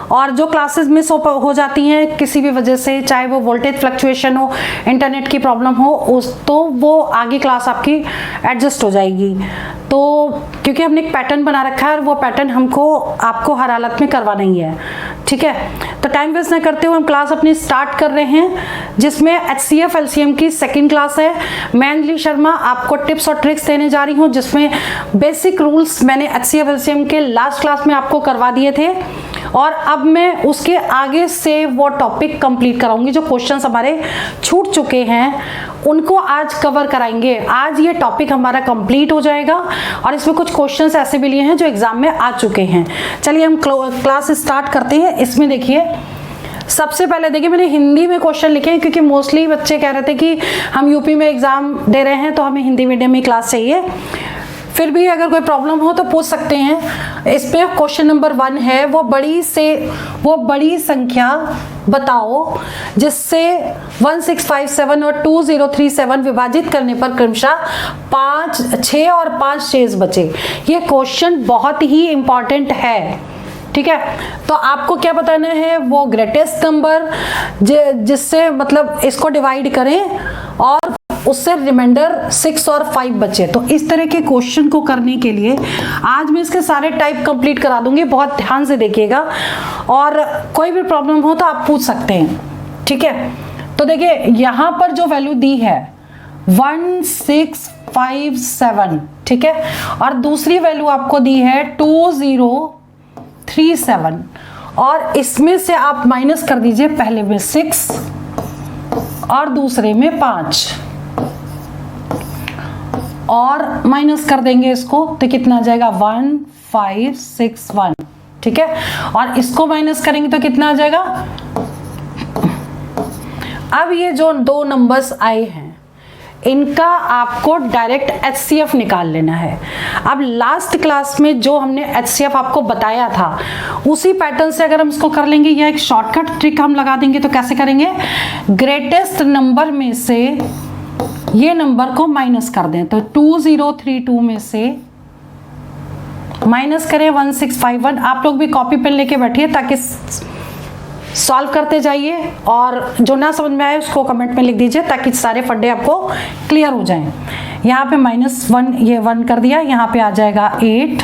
और जो क्लासेस मिस हो जाती हैं किसी भी वजह से, चाहे वो वोल्टेज फ्लक्चुएशन हो, इंटरनेट की प्रॉब्लम हो, तो वो आगे क्लास आपकी एडजस्ट हो जाएगी। तो क्योंकि हमने एक पैटर्न बना रखा है और वो पैटर्न हमको आपको हर हालत में करवाना ही है, ठीक है। तो टाइम वेस्ट ना करते हुए हम क्लास अपनी स्टार्ट कर रहे हैं, जिसमें HCF LCM की सेकेंड क्लास है। मैं अंजलि शर्मा आपको टिप्स और ट्रिक्स देने जा रही हूँ, जिसमें बेसिक रूल्स मैंने HCF LCM के लास्ट क्लास में आपको करवा दिए थे और अब मैं उसके आगे से वो टॉपिक कंप्लीट कराऊंगी। जो क्वेश्चंस हमारे छूट चुके हैं उनको आज कवर कराएंगे। आज ये टॉपिक हमारा कंप्लीट हो जाएगा और इसमें कुछ क्वेश्चंस ऐसे भी लिए हैं जो एग्जाम में आ चुके हैं। चलिए हम क्लास स्टार्ट करते हैं। इसमें देखिए, सबसे पहले देखिए मैंने हिंदी में क्वेश्चन लिखे हैं, क्योंकि मोस्टली बच्चे कह रहे थे कि हम यूपी में एग्जाम दे रहे हैं तो हमें हिंदी मीडियम में क्लास चाहिए। फिर भी अगर कोई प्रॉब्लम हो तो पूछ सकते हैं। इस पे क्वेश्चन नंबर 1 है, वो बड़ी संख्या बताओ जिससे 1657 और 2037 विभाजित करने पर क्रमशः 6 और 5 शेष बचे। ये क्वेश्चन बहुत ही इंपॉर्टेंट है, ठीक है। तो आपको क्या बताना है, वो ग्रेटेस्ट नंबर जिससे मतलब इसको डिवाइड करें और उससे रिमाइंडर 6 और 5 बचे। तो इस तरह के क्वेश्चन को करने के लिए आज मैं इसके सारे टाइप कंप्लीट करा दूंगी, बहुत ध्यान से देखिएगा। और कोई भी प्रॉब्लम हो तो आप पूछ सकते हैं, ठीक है। तो देखिए यहां पर जो वैल्यू दी है 1657, ठीक है, और दूसरी वैल्यू आपको दी है 2037 और इसमें से आप माइनस कर दीजिए, पहले में 6 और दूसरे में 5 और माइनस कर देंगे इसको, तो कितना आ जाएगा 1561, ठीक है। और इसको माइनस करेंगे तो कितना आ जाएगा। अब ये जो 2 नंबर्स आए हैं इनका आपको डायरेक्ट HCF निकाल लेना है। अब लास्ट क्लास में जो हमने HCF आपको बताया था उसी पैटर्न से अगर हम इसको कर लेंगे, या एक शॉर्टकट ट्रिक हम लगा देंगे। तो कैसे करेंगे, ग्रेटेस्ट नंबर में से ये नंबर को माइनस कर दें। तो 2032 में से माइनस करें 1651। आप लोग भी कॉपी पेन लेके बैठिए ताकि सॉल्व करते जाइए, और जो ना समझ में आए उसको कमेंट में लिख दीजिए ताकि सारे फंडे आपको क्लियर हो जाएं। यहाँ पे -1 ये 1 कर दिया, यहाँ पे आ जाएगा 8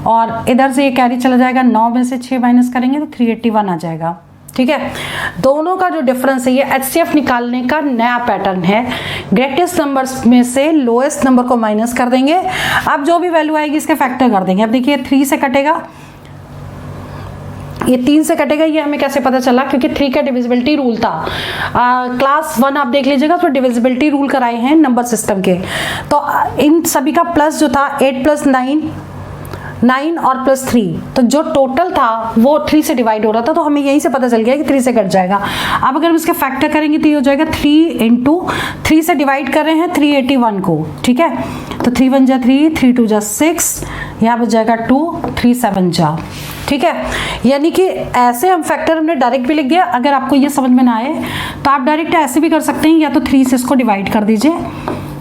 और इधर से ये कैरी चला जाएगा। 9 में से 6 माइनस करेंगे तो 381 आ जाएगा, ठीक है। दोनों का जो डिफरेंस है ये HCF निकालने का नया पैटर्न है। ग्रेटेस्ट नंबर्स में से लोएस्ट नंबर को माइनस कर देंगे। अब जो भी वैल्यू आएगी इसके फैक्टर कर देंगे। अब देखिए 3 से कटेगा, ये 3 से कटेगा। ये हमें कैसे पता चला, क्योंकि 3 का डिविजिबिलिटी रूल था। क्लास 1 आप देख लीजिएगा तो डिविजिबिलिटी रूल कराए हैं नंबर सिस्टम के। तो इन सभी का प्लस जो था 8 + 9 और +3, तो जो टोटल था वो 3 से डिवाइड हो रहा था। तो हमें यहीं से पता चल गया कि 3 से कट जाएगा। अब अगर हम इसके फैक्टर करेंगे तो ये हो जाएगा 3 × 3 से डिवाइड कर रहे हैं 381 को, ठीक है। तो 3 × 1 = 3, 3 × 2 = 6, यहाँ बच जाएगा 2, 3 × 7 = ठीक है। यानी कि ऐसे हम फैक्टर हमने डायरेक्ट भी लिख दिया। अगर आपको ये समझ में ना आए तो आप डायरेक्ट ऐसे भी कर सकते हैं, या तो 3 से इसको डिवाइड कर दीजिए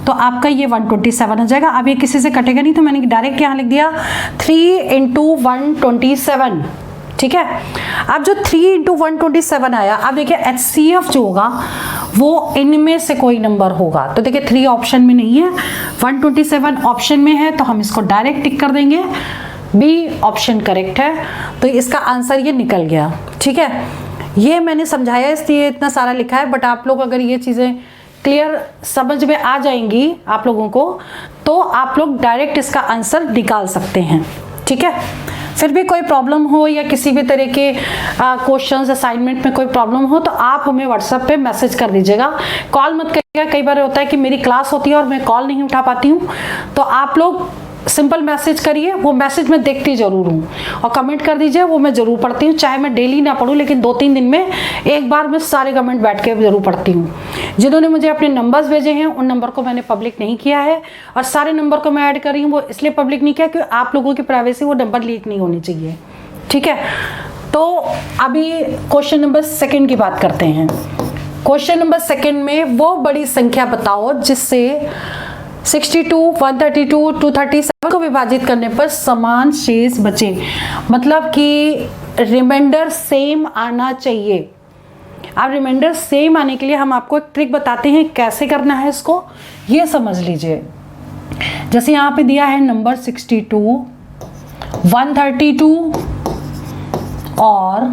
तो आपका ये 127 आ जाएगा। अब ये किसी से कटेगा नहीं तो मैंने डायरेक्ट यहाँ लिख दिया 3 × 127, ठीक है। अब जो 3 × 127 आया, अब देखिए HCF जो होगा वो इनमें से कोई नंबर होगा। तो देखिए 3 ऑप्शन में नहीं है, 127 ऑप्शन में है, तो हम इसको डायरेक्ट टिक कर देंगे। बी ऑप्शन करेक्ट है, तो इसका आंसर ये निकल गया, ठीक है। ये मैंने समझाया इसलिए इतना सारा लिखा है, बट आप लोग अगर ये चीज़ें क्लियर समझ में आ जाएंगी आप लोगों को तो आप लोग डायरेक्ट इसका आंसर निकाल सकते हैं, ठीक है। फिर भी कोई प्रॉब्लम हो या किसी भी तरह के क्वेश्चंस असाइनमेंट में कोई प्रॉब्लम हो तो आप हमें व्हाट्सएप पे मैसेज कर दीजिएगा, कॉल मत करिएगा। कई बार होता है कि मेरी क्लास होती है और मैं कॉल नहीं उठा पाती हूँ, तो आप लोग सिंपल मैसेज करिए, वो मैसेज मैं देखती ज़रूर हूँ, और कमेंट कर दीजिए, वो मैं ज़रूर पढ़ती हूँ, चाहे मैं डेली ना पढूं, लेकिन 2-3 दिन में एक बार मैं सारे कमेंट बैठ के ज़रूर पढ़ती हूँ। जिन्होंने मुझे अपने नंबर्स भेजे हैं उन नंबर को मैंने पब्लिक नहीं किया है, और सारे नंबर को मैं ऐड कर रही हूँ वो इसलिए पब्लिक नहीं किया क्योंकि आप लोगों की प्राइवेसी, वो नंबर लीक नहीं होनी चाहिए, ठीक है। तो अभी क्वेश्चन नंबर 2 की बात करते हैं। क्वेश्चन नंबर 2 में वो बड़ी संख्या बताओ जिससे 62, 132, 237 को विभाजित करने पर समान शेष बचे, मतलब कि रिमाइंडर सेम आना चाहिए। अब रिमाइंडर सेम आने के लिए हम आपको एक ट्रिक बताते हैं कैसे करना है इसको, ये समझ लीजिए। जैसे यहाँ पे दिया है नंबर 62, 132 और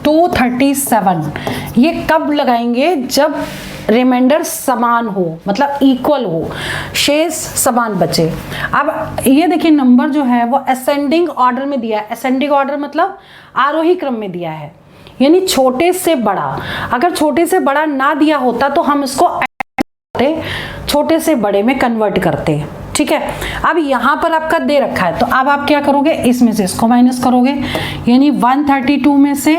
237, ये कब लगाएंगे? जब रिमाइंडर समान हो, मतलब इक्वल हो, शेष समान बचे। अब ये देखिए नंबर जो है वो असेंडिंग ऑर्डर में दिया है। असेंडिंग ऑर्डर मतलब आरोही क्रम में दिया है, यानी छोटे से बड़ा। अगर छोटे से बड़ा ना दिया होता तो हम इसको छोटे से बड़े में कन्वर्ट करते, ठीक है। अब यहाँ पर आपका दे रखा है, तो अब आप क्या करोगे? इसमें से इसको माइनस करोगे, यानी 132 में से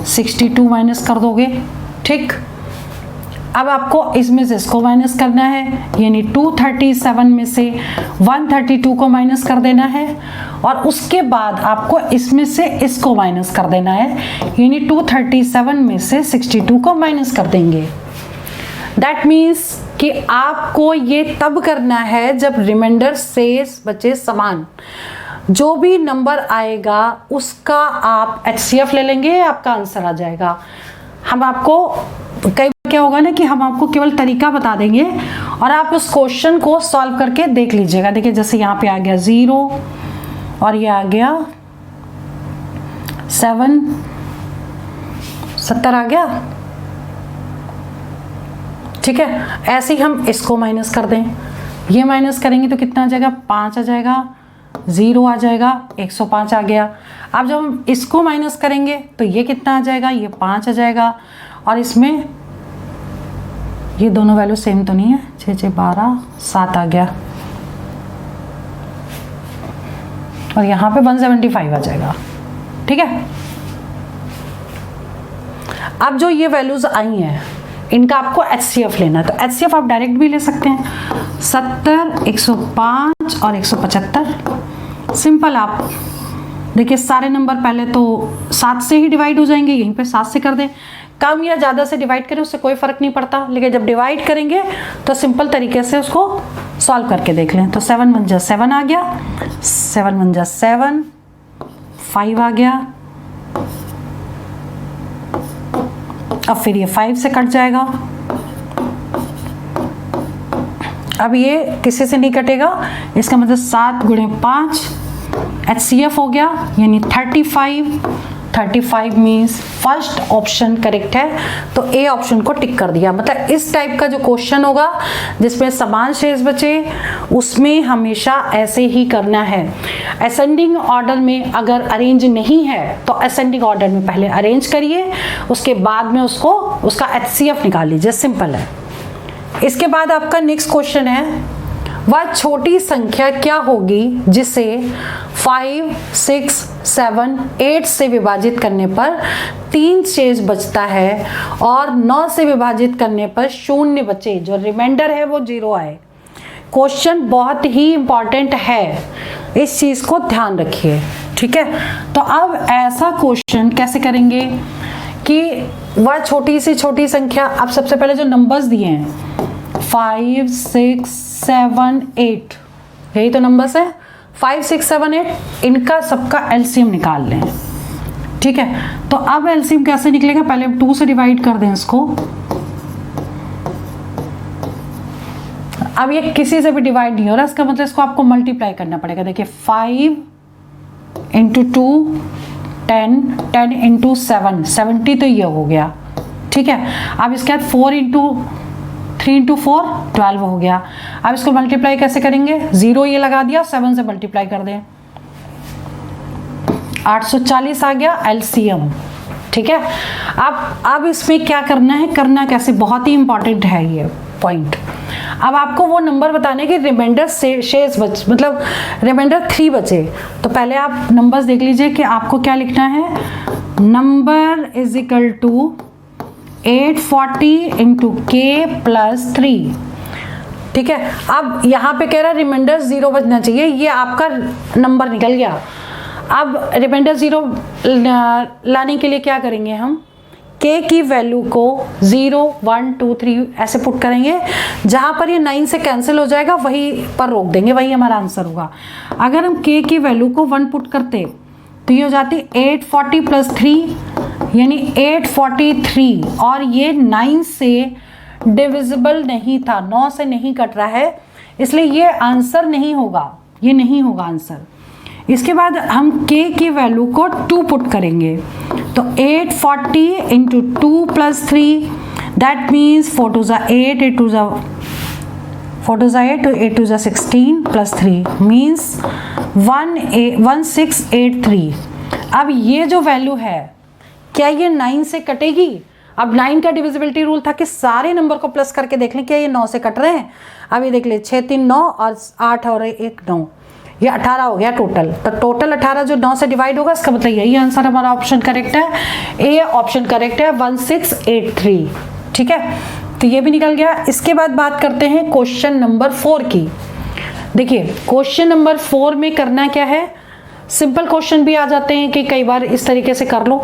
62 माइनस कर दोगे, ठीक। अब आपको इसमें से इसको माइनस करना है, यानी 237 में से 132 को माइनस कर देना है, और उसके बाद आपको इसमें से इसको माइनस कर देना है, यानी 237 में से 62 को माइनस कर देंगे। दैट मीन्स कि आपको ये तब करना है जब रिमाइंडर शेष बचे समान। जो भी नंबर आएगा उसका आप HCF ले लेंगे, आपका आंसर आ जाएगा। हम आपको कई बार क्या होगा ना कि हम आपको केवल तरीका बता देंगे और आप उस क्वेश्चन को सॉल्व करके देख लीजिएगा। देखिए जैसे यहाँ पे आ गया 0 और ये आ गया 7, 70 आ गया, ठीक है। ऐसे ही हम इसको माइनस कर दें, ये माइनस करेंगे तो कितना आ जाएगा? 5 आ जाएगा, 0 आ जाएगा, 105 आ गया। अब जब हम इसको माइनस करेंगे तो ये कितना आ जाएगा? ये 5 आ जाएगा, और इसमें ये दोनों वैल्यू सेम तो नहीं है, 6 6 12, 7 आ गया, और यहाँ पे 175 आ जाएगा, ठीक है। अब जो ये वैल्यूज आई हैं इनका आपको HCF लेना है, तो HCF आप डायरेक्ट भी ले सकते हैं, 70, 105 और 175। सिंपल, आप देखिए सारे नंबर पहले तो 7 से ही डिवाइड हो जाएंगे, यहीं पे 7 से कर दें। कम या ज़्यादा से डिवाइड करें उससे कोई फ़र्क नहीं पड़ता, लेकिन जब डिवाइड करेंगे तो सिंपल तरीके से उसको सॉल्व करके देख लें। तो 7 1 जा 7 आ गया, 7 1 जा 7, 5 आ गया, अब फिर ये 5 से कट जाएगा, अब ये किसी से नहीं कटेगा, इसका मतलब 7 गुणे 5 HCF हो गया, यानी 35 मीन्स फर्स्ट ऑप्शन करेक्ट है। तो ए ऑप्शन को टिक कर दिया। मतलब इस टाइप का जो क्वेश्चन होगा जिसमें समान शेष बचे उसमें हमेशा ऐसे ही करना है। असेंडिंग ऑर्डर में अगर अरेंज नहीं है तो असेंडिंग ऑर्डर में पहले अरेंज करिए, उसके बाद में उसका HCF निकाल लीजिए, सिंपल है। इसके बाद आपका नेक्स्ट क्वेश्चन है, वह छोटी संख्या क्या होगी जिसे 5, 6, 7, 8 से विभाजित करने पर 3 शेष बचता है और 9 से विभाजित करने पर 0 बचे, जो रिमाइंडर है वो 0 आए। क्वेश्चन बहुत ही इंपॉर्टेंट है, इस चीज़ को ध्यान रखिए, ठीक है। तो अब ऐसा क्वेश्चन कैसे करेंगे कि वह छोटी से छोटी संख्या, अब सबसे पहले जो नंबर्स दिए हैं 5, 6, 7, 8, यही तो नंबर्स है 5, 6, 7, 8, इनका सबका LCM निकाल लें, ठीक है। तो अब LCM कैसे निकलेगा? पहले 2 से डिवाइड कर दें इसको, अब ये किसी से भी डिवाइड नहीं हो रहा, इसका मतलब इसको आपको मल्टीप्लाई करना पड़ेगा। देखिए 5 × 2 10, 10 × 7 70, तो ये हो गया, ठीक है। अब इसके बाद 3 × 4 12 हो गया। अब इसको मल्टीप्लाई कैसे करेंगे? 0 ये लगा दिया, 7 से मल्टीप्लाई कर दें, 840 आ गया LCM, ठीक है। अब इसमें क्या करना है, करना कैसे, बहुत ही इंपॉर्टेंट है ये पॉइंट। अब आपको वो नंबर बताने के रिमाइंडर शेष बच मतलब रिमाइंडर 3 बचे। तो पहले आप नंबर्स देख लीजिए कि आपको क्या लिखना है। Number is equal to 840 into K plus 3। ठीक है, अब यहाँ पे कह रहा है रिमाइंडर 0 बचना चाहिए, ये आपका नंबर निकल गया। अब रिमाइंडर 0 लाने के लिए क्या करेंगे हम, k की वैल्यू को 0 1 2 3 ऐसे पुट करेंगे, जहाँ पर ये 9 से कैंसिल हो जाएगा वहीं पर रोक देंगे, वही हमारा आंसर होगा। अगर हम k की वैल्यू को 1 पुट करते तो ये हो जाती 840 प्लस 3 यानी 843, और ये 9 से डिविजिबल नहीं था, 9 से नहीं कट रहा है, इसलिए ये आंसर नहीं होगा, ये नहीं होगा आंसर। इसके बाद हम k की वैल्यू को 2 पुट करेंगे, तो 840 into 2 plus 3 that means 4 2 8 8 2 8 8 2 16 plus 3 means 1683। अब ये जो वैल्यू है क्या ये 9 से कटेगी? अब 9 का डिविजिबिलिटी रूल था कि सारे नंबर को प्लस करके देख लें क्या ये 9 से कट रहे हैं। अब ये देख ले 6 3 9 और 8 और 1 9, ये 18 हो गया टोटल। तो टोटल 18 जो 9 से डिवाइड होगा, इसका मतलब यही आंसर हमारा ऑप्शन करेक्ट है, ए ऑप्शन करेक्ट है 1683। ठीक है, तो ये भी निकल गया। इसके बाद बात करते हैं क्वेश्चन नंबर 4 की। देखिए क्वेश्चन नंबर 4 में करना क्या है, सिंपल क्वेश्चन भी आ जाते हैं कि कई बार इस तरीके से कर लो,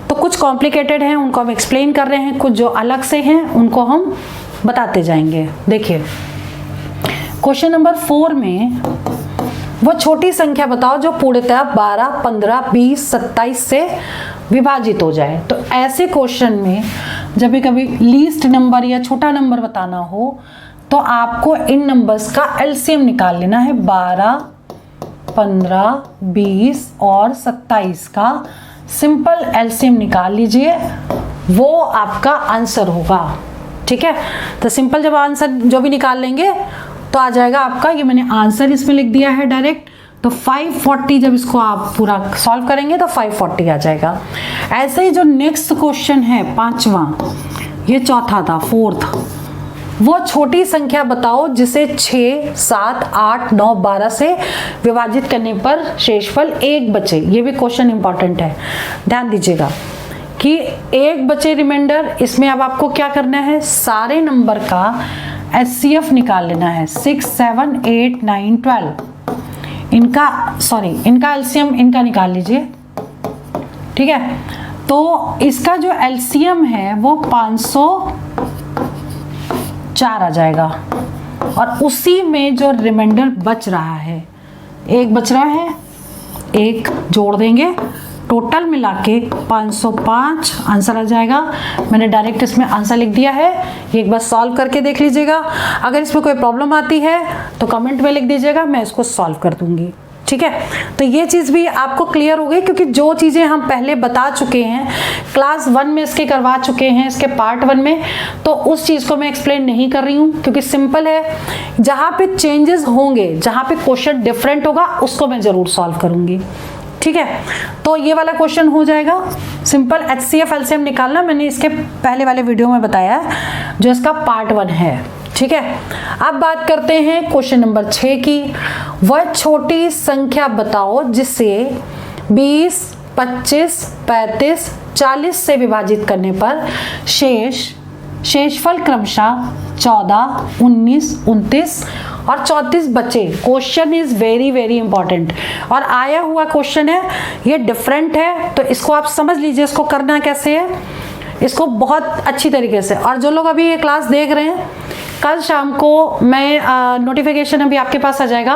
तो कुछ कॉम्प्लिकेटेड हैं उनको हम एक्सप्लेन कर रहे हैं, कुछ जो अलग से हैं उनको हम बताते जाएंगे। देखिए क्वेश्चन नंबर 4 में वो छोटी संख्या बताओ जो पूर्णतः 12 15 20 27 से विभाजित हो जाए। तो ऐसे क्वेश्चन में जब भी कभी लीस्ट नंबर या छोटा नंबर बताना हो तो आपको इन नंबर्स का एलसीएम निकाल लेना है। 12 15 20 और 27 का सिंपल एलसीएम निकाल लीजिए, वो आपका आंसर होगा। ठीक है, तो सिंपल जब आंसर जो भी निकाल लेंगे तो आ जाएगा आपका, ये मैंने आंसर इसमें लिख दिया है डायरेक्ट, तो 540 जब इसको आप पूरा सॉल्व करेंगे तो 540 आ जाएगा। ऐसे ही जो नेक्स्ट क्वेश्चन है 5वां, ये चौथा था 4th, वो छोटी संख्या बताओ जिसे 6 7 8 9 12 से विभाजित करने पर शेषफल 1 बचे। ये भी क्वेश्चन इंपॉर्टेंट है, ध्यान दीजिएगा कि 1 बचे रिमाइंडर। इसमें अब आपको क्या करना है, सारे नंबर का एचसीएफ निकाल लेना है। 6 7 8 9 12 इनका एलसीएम इनका निकाल लीजिए। ठीक है, तो इसका जो एलसीएम है वो 504 आ जाएगा, और उसी में जो रिमाइंडर बच रहा है, 1 बच रहा है, 1 जोड़ देंगे, टोटल मिला के 505 आंसर आ जाएगा। मैंने डायरेक्ट इसमें आंसर लिख दिया है, ये एक बार सॉल्व करके देख लीजिएगा। अगर इसमें कोई प्रॉब्लम आती है तो कमेंट में लिख दीजिएगा, मैं इसको सॉल्व कर दूंगी। ठीक है, तो ये चीज़ भी आपको क्लियर हो गई, क्योंकि जो चीज़ें हम पहले बता चुके हैं, क्लास 1 में इसके करवा चुके हैं, इसके पार्ट 1 में, तो उस चीज़ को मैं एक्सप्लेन नहीं कर रही हूँ, क्योंकि सिंपल है। जहाँ पे चेंजेस होंगे, जहाँ पे क्वेश्चन डिफरेंट होगा, उसको मैं ज़रूर सॉल्व करूँगी। ठीक है, तो ये वाला क्वेश्चन हो जाएगा। सिंपल एचसीएफ एलसीएम निकालना मैंने इसके पहले वाले वीडियो में बताया है, जो इसका पार्ट 1 है। ठीक है, अब बात करते हैं क्वेश्चन नंबर 6 की। वह छोटी संख्या बताओ जिसे 20 25 35 40 से विभाजित करने पर शेषफल क्रमशः 14 19 29 और 34 बचे। Question is very very important, और आया हुआ क्वेश्चन है, ये डिफरेंट है, तो इसको आप समझ लीजिए इसको करना कैसे है, इसको बहुत अच्छी तरीके से। और जो लोग अभी ये क्लास देख रहे हैं, कल शाम को मैं नोटिफिकेशन अभी आपके पास आ जाएगा,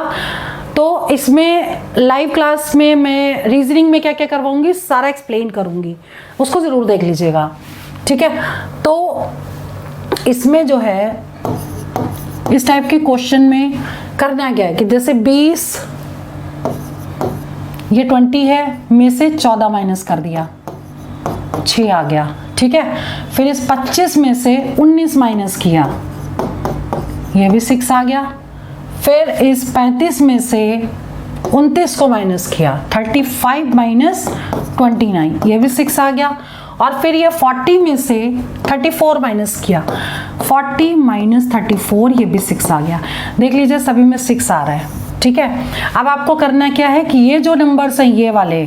तो इसमें लाइव क्लास में मैं रीजनिंग में क्या क्या करवाऊंगी सारा एक्सप्लेन करूंगी, उसको ज़रूर देख लीजिएगा। ठीक है, तो इसमें जो है इस टाइप के क्वेश्चन में करना क्या है कि जैसे 20 ये 20 है, में से 14 माइनस कर दिया, 6 आ गया। ठीक है, फिर इस 25 में से 19 माइनस किया, ये भी 6 आ गया। फिर इस 35 में से 29 को माइनस किया, 35 माइनस 29, ये भी 6 आ गया। और फिर ये 40 में से 34 माइनस किया, 40 माइनस 34, ये भी 6 आ गया। देख लीजिए सभी में 6 आ रहा है, ठीक है। अब आपको करना क्या है कि ये जो नंबर्स हैं, ये वाले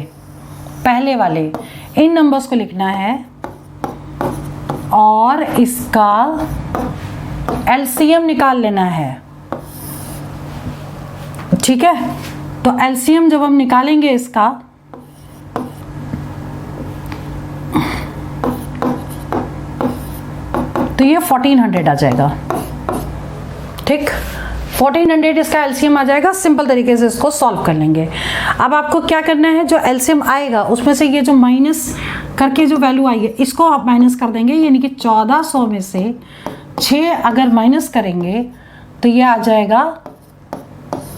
पहले वाले, इन नंबर्स को लिखना है और इसका एलसीएम निकाल लेना है, ठीक है। तो एलसीएम जब हम निकालेंगे इसका, तो ये 1400 आ जाएगा, ठीक। 1400 इसका एलसीएम आ जाएगा। सिंपल तरीके से इसको सॉल्व कर लेंगे। अब आपको क्या करना है, जो एलसीएम आएगा उसमें से ये जो माइनस करके जो वैल्यू आई है, इसको आप माइनस कर देंगे, यानी कि 1400 में से 6 अगर माइनस करेंगे तो ये आ जाएगा,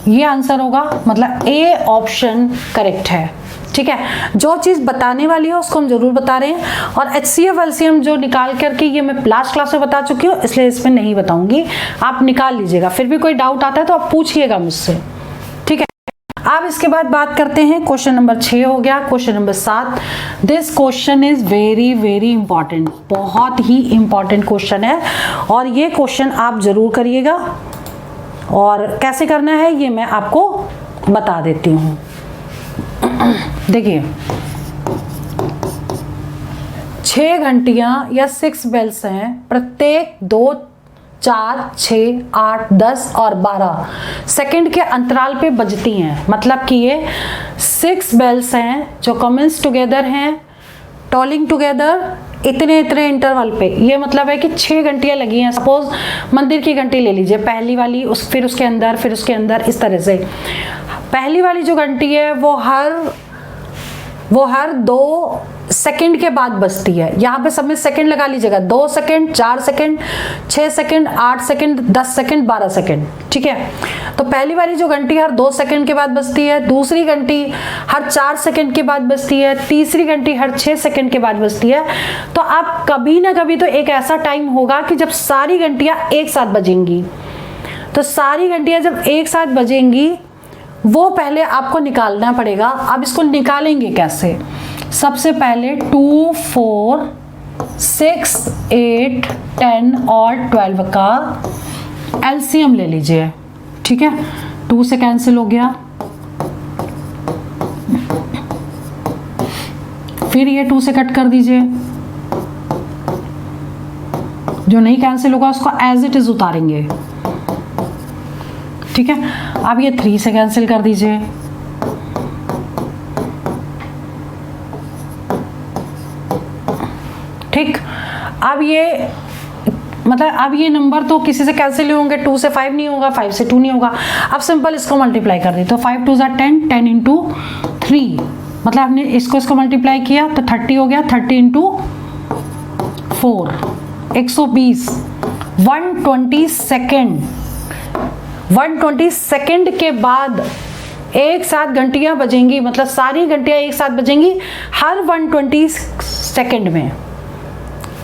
ये आंसर होगा। मतलब ए ऑप्शन करेक्ट है, ठीक है। जो चीज़ बताने वाली है उसको हम जरूर बता रहे हैं। और HCF एलसीएम जो निकाल करके ये मैं लास्ट क्लास में बता चुकी हूँ, इसलिए इसमें नहीं बताऊंगी, आप निकाल लीजिएगा। फिर भी कोई डाउट आता है तो आप पूछिएगा मुझसे, ठीक है। अब इसके बाद बात करते हैं, क्वेश्चन नंबर 6 हो गया। Question number 7, this question is very very important, बहुत ही इंपॉर्टेंट क्वेश्चन है और ये क्वेश्चन आप जरूर करिएगा। और कैसे करना है ये मैं आपको बता देती हूँ। देखिए 6 घंटियां या 6 बेल्स हैं, प्रत्येक 2, 4, 6, 8, 10 और 12 सेकंड के अंतराल पे बजती हैं। मतलब कि ये 6 बेल्स हैं जो कमेंस टुगेदर हैं, टॉलिंग टुगेदर, इतने इतने इंटरवल पे। ये मतलब है कि 6 घंटियां लगी हैं। सपोज मंदिर की घंटी ले लीजिए, पहली वाली, फिर उसके अंदर, फिर उसके अंदर, इस तरह से। पहली वाली जो घंटी है वो हर 2 सेकंड के बाद बजती है। यहाँ पे सब में सेकंड लगा लीजिएगा, 2 second, 4 second, 6 second, 8 second, 10 second, 12 second, ठीक है। तो पहली वाली जो घंटी हर 2 सेकंड के बाद बजती है, दूसरी घंटी हर 4 सेकंड के बाद बजती है, तीसरी घंटी हर 6 सेकंड के बाद बजती है। तो आप कभी ना कभी तो एक ऐसा टाइम होगा कि जब सारी घंटियां एक साथ बजेंगी। तो सारी घंटियां जब एक साथ बजेंगी वो पहले आपको निकालना पड़ेगा। अब इसको निकालेंगे कैसे? सबसे पहले 2, 4, 6, 8, 10 और 12 का एलसीएम ले लीजिए, ठीक है। 2 से कैंसिल हो गया, फिर ये 2 से कट कर दीजिए, जो नहीं कैंसिल होगा उसको एज इट इज उतारेंगे, ठीक है। अब ये 3 से कैंसिल कर दीजिए, ठीक। अब ये मतलब अब ये नंबर तो किसी से कैंसिल नहीं होंगे, 2 से 5 नहीं होगा, 5 से 2 नहीं होगा। अब सिंपल इसको मल्टीप्लाई कर दी, तो 5 2 = 10, 10 इंटू 3, मतलब हमने इसको मल्टीप्लाई किया तो 30 हो गया, 30 इंटू 4 120, 120 सेकेंड। 120 सेकेंड के बाद एक साथ घंटियां बजेंगी, मतलब सारी घंटियां एक साथ बजेंगी हर 120 सेकेंड में,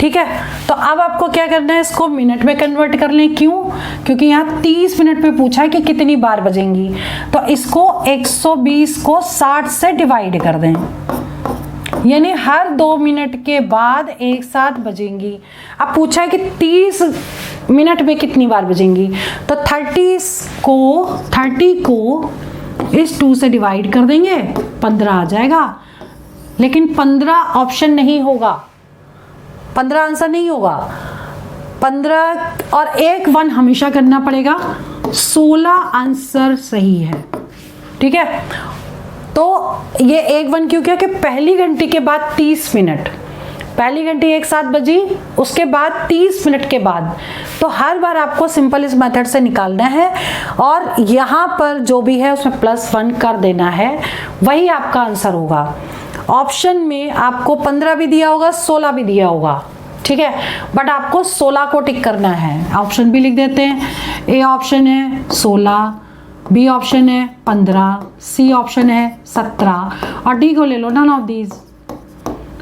ठीक है। तो अब आपको क्या करना है, इसको मिनट में कन्वर्ट कर लें। क्यों? क्योंकि यहाँ 30 मिनट पे पूछा है कि कितनी बार बजेंगी। तो इसको 120 को 60 से डिवाइड कर दें, यानी हर 2 मिनट के बाद एक साथ बजेंगी। अब पूछा है कि 30 मिनट में कितनी बार बजेंगी, तो 30 को इस 2 से डिवाइड कर देंगे, 15 आ जाएगा। लेकिन 15 ऑप्शन नहीं होगा, 15 आंसर नहीं होगा। 15 और 1 1 हमेशा करना पड़ेगा, 16 आंसर सही है, ठीक है। तो ये 1 1 क्यों किया कि पहली घंटी के बाद 30 मिनट, पहली घंटी एक साथ बजी, उसके बाद 30 मिनट के बाद। तो हर बार आपको सिंपल इस मेथड से निकालना है और यहाँ पर जो भी है उसमें +1 कर देना है, वही आपका आंसर होगा। ऑप्शन में आपको 15 भी दिया होगा, 16 भी दिया होगा, ठीक है, बट आपको 16 को टिक करना है। ऑप्शन भी लिख देते हैं, ए ऑप्शन है 16, बी ऑप्शन है 15, सी ऑप्शन है 17 और डी को ले लो नन ऑफ दीज।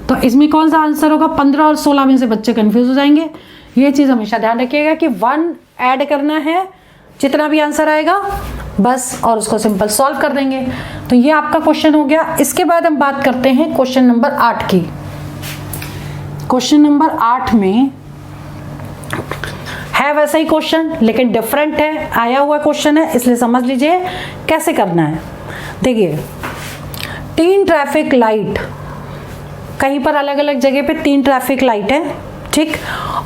तो इसमें कौन सा आंसर होगा? 15 और 16 में से बच्चे कंफ्यूज हो जाएंगे। ये चीज़ हमेशा ध्यान रखिएगा कि 1 ऐड करना है, जितना भी आंसर आएगा बस, और उसको सिंपल सॉल्व कर देंगे। तो ये आपका क्वेश्चन हो गया। इसके बाद हम बात करते हैं क्वेश्चन नंबर 8 की। क्वेश्चन नंबर 8 में है वैसा ही क्वेश्चन, लेकिन डिफरेंट है, आया हुआ क्वेश्चन है, इसलिए समझ लीजिए कैसे करना है। देखिए 3 ट्रैफिक लाइट, कहीं पर अलग अलग जगह पे 3 ट्रैफिक लाइट है, ठीक।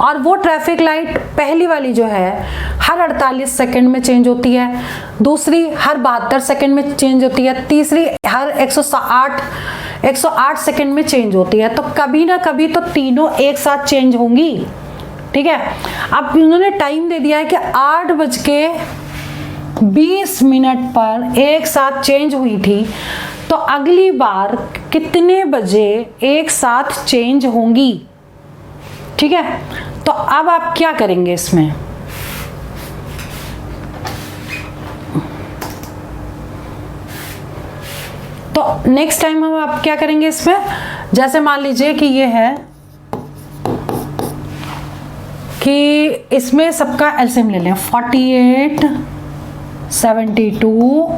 और वो ट्रैफिक लाइट पहली वाली जो है हर 48 सेकंड में चेंज होती है, दूसरी हर 72 सेकंड में चेंज होती है, तीसरी हर 108 सेकंड में चेंज होती है। तो कभी ना कभी तो तीनों एक साथ चेंज होंगी, ठीक है। अब उन्होंने टाइम दे दिया है कि 8:20 पर एक साथ चेंज हुई थी, तो अगली बार कितने बजे एक साथ चेंज होंगी, ठीक है। तो अब आप क्या करेंगे इसमें, तो नेक्स्ट टाइम हम आप क्या करेंगे इसमें, जैसे मान लीजिए कि ये है कि इसमें सबका एलसीएम ले लें, 48 72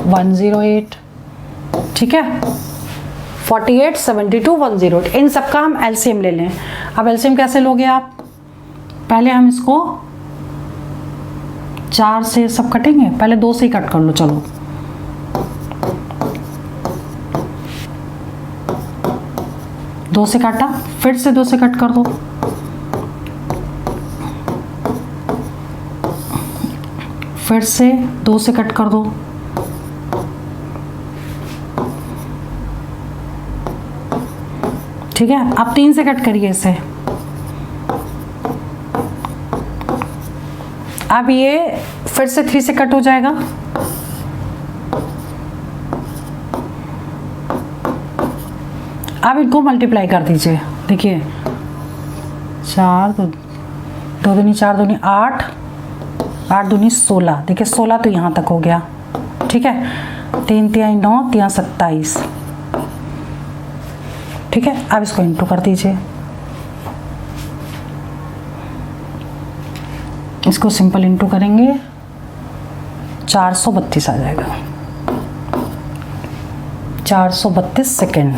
108, ठीक है। 48 72 108, इन सबका हम एलसीएम ले लें। अब एलसीएम कैसे लोगे आप, पहले हम इसको 4 से सब कटेंगे, पहले 2 से ही कट कर लो, चलो 2 से काटा, फिर से 2 से कट कर दो, फिर से 2 से कट कर दो, ठीक है। अब 3 से कट करिए इसे, अब ये फिर से 3 से कट हो जाएगा, अब इनको मल्टीप्लाई कर दीजिए। देखिए 4 2 दूनी 4 दूनी 8 8 दूनी 16, देखिए 16 तो यहाँ तक हो गया, ठीक है। 3 3 9 3 27, ठीक है। अब इसको इंटू कर दीजिए, इसको सिंपल इंटू करेंगे 432 आ जाएगा, 432 सेकेंड,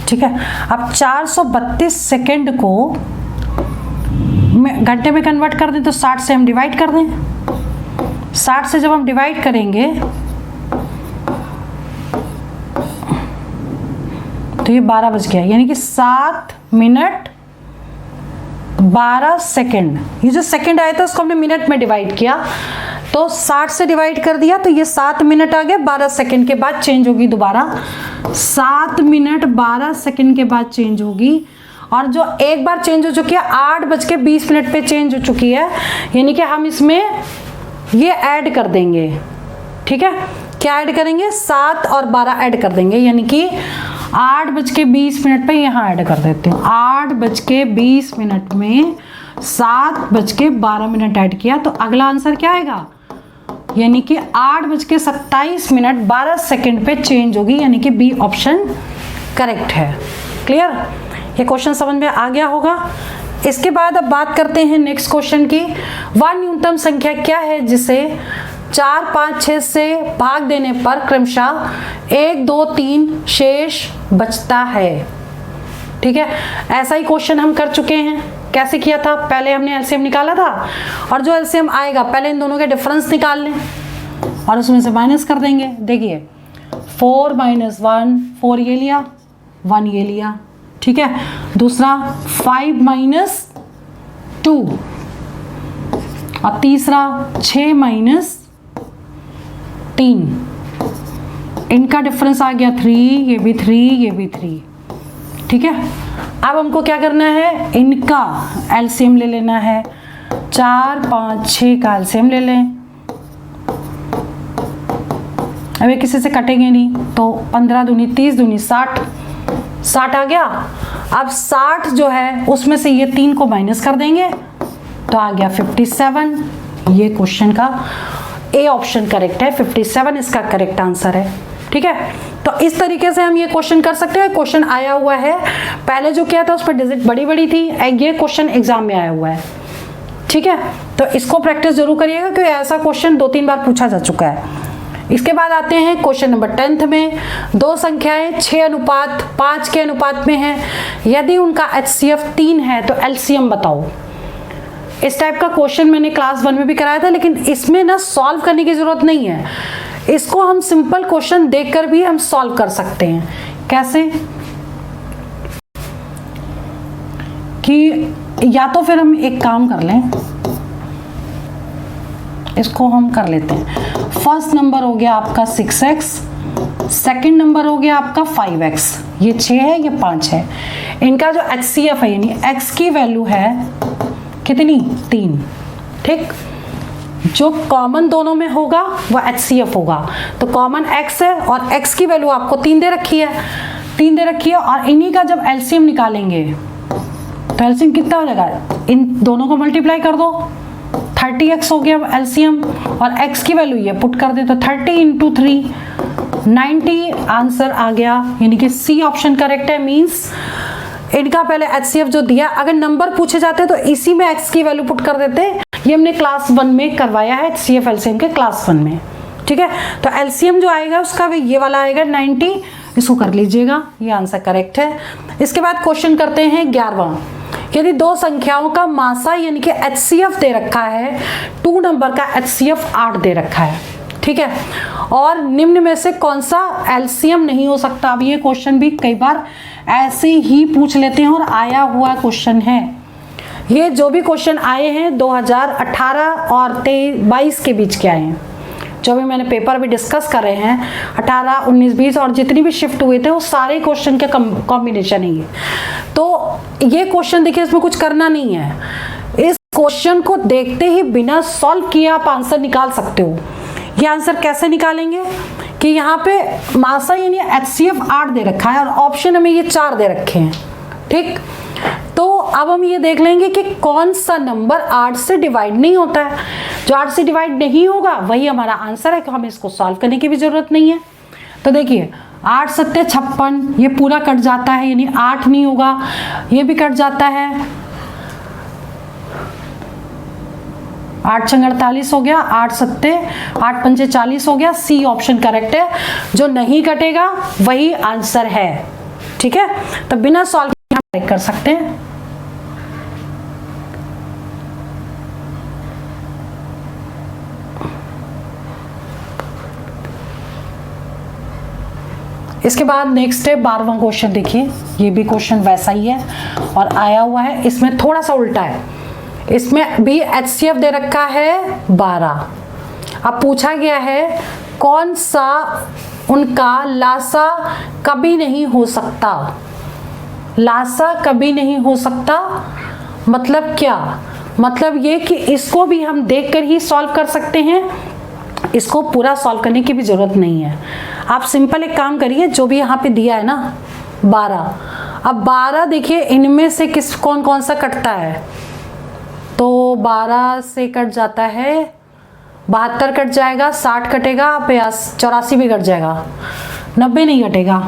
ठीक है। अब 432 सेकेंड को घंटे में कन्वर्ट कर दें तो 60 से हम डिवाइड कर दें, 60 से जब हम डिवाइड करेंगे तो ये 12 बज गया, यानी कि 7 मिनट 12 सेकेंड। ये जो सेकेंड आया था उसको हमने मिनट में डिवाइड किया, तो 60 से डिवाइड कर दिया तो ये 7 मिनट आ गया, 12 सेकेंड के बाद चेंज होगी दोबारा, 7 मिनट 12 सेकेंड के बाद चेंज होगी। और जो एक बार चेंज हो चुकी है 8:20 पे चेंज हो चुकी है, यानी कि हम इसमें ये ऐड कर देंगे, ठीक है। क्या ऐड करेंगे, 7 और 12 ऐड कर देंगे, यानी कि 8:20 पे यहाँ ऐड कर देते हैं। 8:20 में 7:12 ऐड किया तो अगला आंसर क्या आएगा, यानी कि 8:27 12 सेकेंड पे चेंज होगी, यानी कि बी ऑप्शन करेक्ट है। क्लियर, ये क्वेश्चन समझ में आ गया होगा। इसके बाद अब बात करते हैं नेक्स्ट क्वेश्चन की। वह न्यूनतम संख्या क्या है जिसे 4 5 6 से भाग देने पर क्रमशः 1 2 3 शेष बचता है। ठीक है, ऐसा ही क्वेश्चन हम कर चुके हैं। कैसे किया था, पहले हमने एलसीएम निकाला था और जो एलसीएम आएगा पहले इन दोनों के डिफरेंस निकाल लें और उसमें से माइनस कर देंगे। देखिए 4 - 1, 4 ये लिया, 1 ये लिया, ठीक है। दूसरा 5 - 2 और तीसरा 6 - 3, इनका डिफरेंस आ गया 3, ये भी 3, ये भी 3, ठीक है। अब हमको क्या करना है, इनका एलसीएम ले लेना है। 4 5 6 का एलसीएम ले लें। अब ये किसी से कटेंगे नहीं तो 15 दूनी 30 दूनी 60, 60 आ गया। अब 60 जो है उसमें से ये 3 को माइनस कर देंगे तो आ गया 57। ये क्वेश्चन का ए ऑप्शन करेक्ट है, 57 इसका करेक्ट आंसर है। ठीक है, तो इस तरीके से हम ये क्वेश्चन कर सकते हैं। क्वेश्चन आया हुआ है, पहले जो किया था उस पर डिजिट बड़ी बड़ी थी, ये क्वेश्चन एग्जाम में आया हुआ है। ठीक है, तो इसको प्रैक्टिस जरूर करिएगा क्योंकि ऐसा क्वेश्चन 2-3 बार पूछा जा चुका है। इसके बाद आते हैं क्वेश्चन नंबर 10th में। दो संख्याएं 6:5 के अनुपात में हैं, यदि उनका HCF 3 है तो LCM बताओ। इस टाइप का क्वेश्चन मैंने क्लास 1 में भी कराया था, लेकिन इसमें ना सॉल्व करने की जरूरत नहीं है, इसको हम सिंपल क्वेश्चन देखकर भी हम सॉल्व कर सकते हैं। कैसे कि या तो फिर हम एक काम कर लें, इसको हम कर लेते हैं। फर्स्ट नंबर हो गया आपका 6x, सेकंड नंबर हो गया आपका 5x, ये 6 है ये 5 है। इनका जो HCF है यानी x की वैल्यू है कितनी 3, ठीक। जो कॉमन दोनों में होगा वो HCF होगा, तो कॉमन x है और x की वैल्यू आपको 3 दे रखी है, 3 दे रखी है। और इन्हीं का जब LCM निकालेंगे तो LCM कितना हो जाएगा, इन दोनों को मल्टीप्लाई कर दो, 30x हो गया LCM, और x की वैल्यू ये पुट कर दे तो 30 × 3 90 आंसर आ गया, यानी कि C ऑप्शन करेक्ट है। मींस इनका पहले HCF जो दिया, अगर नंबर पूछे जाते तो इसी में x की वैल्यू पुट कर देते। ये हमने क्लास 1 में करवाया है HCF LCM के क्लास 1 में, ठीक है। तो LCM जो आएगा उसका ये वाला आएगा 90, इसको कर लीजिएगा, ये आंसर करेक्ट है। इसके बाद क्वेश्चन करते हैं 11वां। यदि दो संख्याओं का मासा यानी कि HCF दे रखा है, 2 नंबर का HCF 8 दे रखा है, ठीक है, और निम्न में से कौन सा LCM नहीं हो सकता। अब ये क्वेश्चन भी कई बार ऐसे ही पूछ लेते हैं और आया हुआ क्वेश्चन है। ये जो भी क्वेश्चन आए हैं 2018 और 22 के बीच के आए हैं, जो भी मैंने पेपर भी डिस्कस कर रहे हैं 18, 19, 20 और जितनी भी शिफ्ट हुए थे वो सारे क्वेश्चन के कॉम्बिनेशन है ये। तो ये क्वेश्चन देखिए, इसमें कुछ करना नहीं है, इस क्वेश्चन को देखते ही बिना सॉल्व किए आप आंसर निकाल सकते हो। ये आंसर कैसे निकालेंगे कि यहाँ पे मासा यानी HCF 8 दे रखा है और ऑप्शन हमें ये 4 दे रखे हैं, ठीक। तो अब हम ये देख लेंगे कि कौन सा नंबर 8 से डिवाइड नहीं होता है। जो 8 से डिवाइड नहीं होगा वही हमारा आंसर है, कि हमें इसको सॉल्व करने की भी जरूरत नहीं है। तो देखिए 8 सत्ते 56, ये पूरा कट जाता है यानी 8 नहीं होगा, ये भी कट जाता है, 8 छंग 48 हो गया, 8 सत्ते 8 पंचे 40 हो गया। C ऑप्शन करेक्ट है, जो नहीं कटेगा वही आंसर है, ठीक है। तो बिना सॉल्व किए कर सकते हैं। इसके बाद नेक्स्ट है 12वां क्वेश्चन। देखिए ये भी क्वेश्चन वैसा ही है और आया हुआ है, इसमें थोड़ा सा उल्टा है। इसमें भी HCF दे रखा है 12। अब पूछा गया है कौन सा उनका लासा कभी नहीं हो सकता। लासा कभी नहीं हो सकता मतलब क्या, मतलब ये कि इसको भी हम देखकर ही सॉल्व कर सकते हैं, इसको पूरा सॉल्व करने की भी जरूरत नहीं है। आप सिंपल एक काम करिए, जो भी यहाँ पे दिया है ना 12, अब 12 देखिए इनमें से किस कौन कौन सा कटता है। तो 12 से कट जाता है 72 कट जाएगा, 60 कटेगा, 84 भी कट जाएगा, 90 नहीं कटेगा।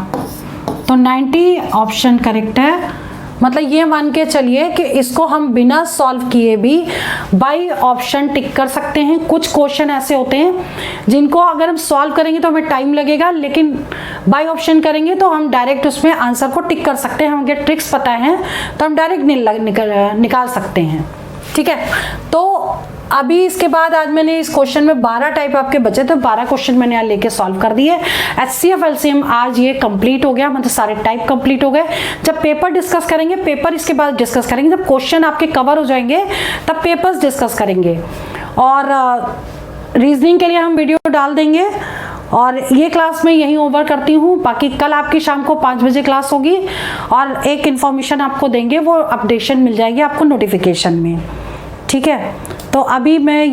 तो 90 ऑप्शन करेक्ट है। मतलब ये मान के चलिए कि इसको हम बिना सॉल्व किए भी बाई ऑप्शन टिक कर सकते हैं। कुछ क्वेश्चन ऐसे होते हैं जिनको अगर हम सॉल्व करेंगे तो हमें टाइम लगेगा, लेकिन बाई ऑप्शन करेंगे तो हम डायरेक्ट उसमें आंसर को टिक कर सकते हैं। हमें ट्रिक्स पता है तो हम डायरेक्ट निकाल सकते हैं, ठीक है। तो अभी इसके बाद आज मैंने इस क्वेश्चन में 12 टाइप आपके बचे थे, 12 क्वेश्चन मैंने यहाँ लेके सॉल्व कर दिए। HCF LCM आज ये कंप्लीट हो गया, मतलब सारे टाइप कंप्लीट हो गए। जब पेपर डिस्कस करेंगे, पेपर इसके बाद डिस्कस करेंगे, जब क्वेश्चन आपके कवर हो जाएंगे तब पेपर्स डिस्कस करेंगे। और रीजनिंग के लिए हम वीडियो डाल देंगे। और ये क्लास में यहीं ओवर करती हूँ, बाकी कल आपकी शाम को 5 बजे क्लास होगी और एक इन्फॉर्मेशन आपको देंगे, वो अपडेशन मिल जाएगी आपको नोटिफिकेशन में, ठीक है। तो अभी मैं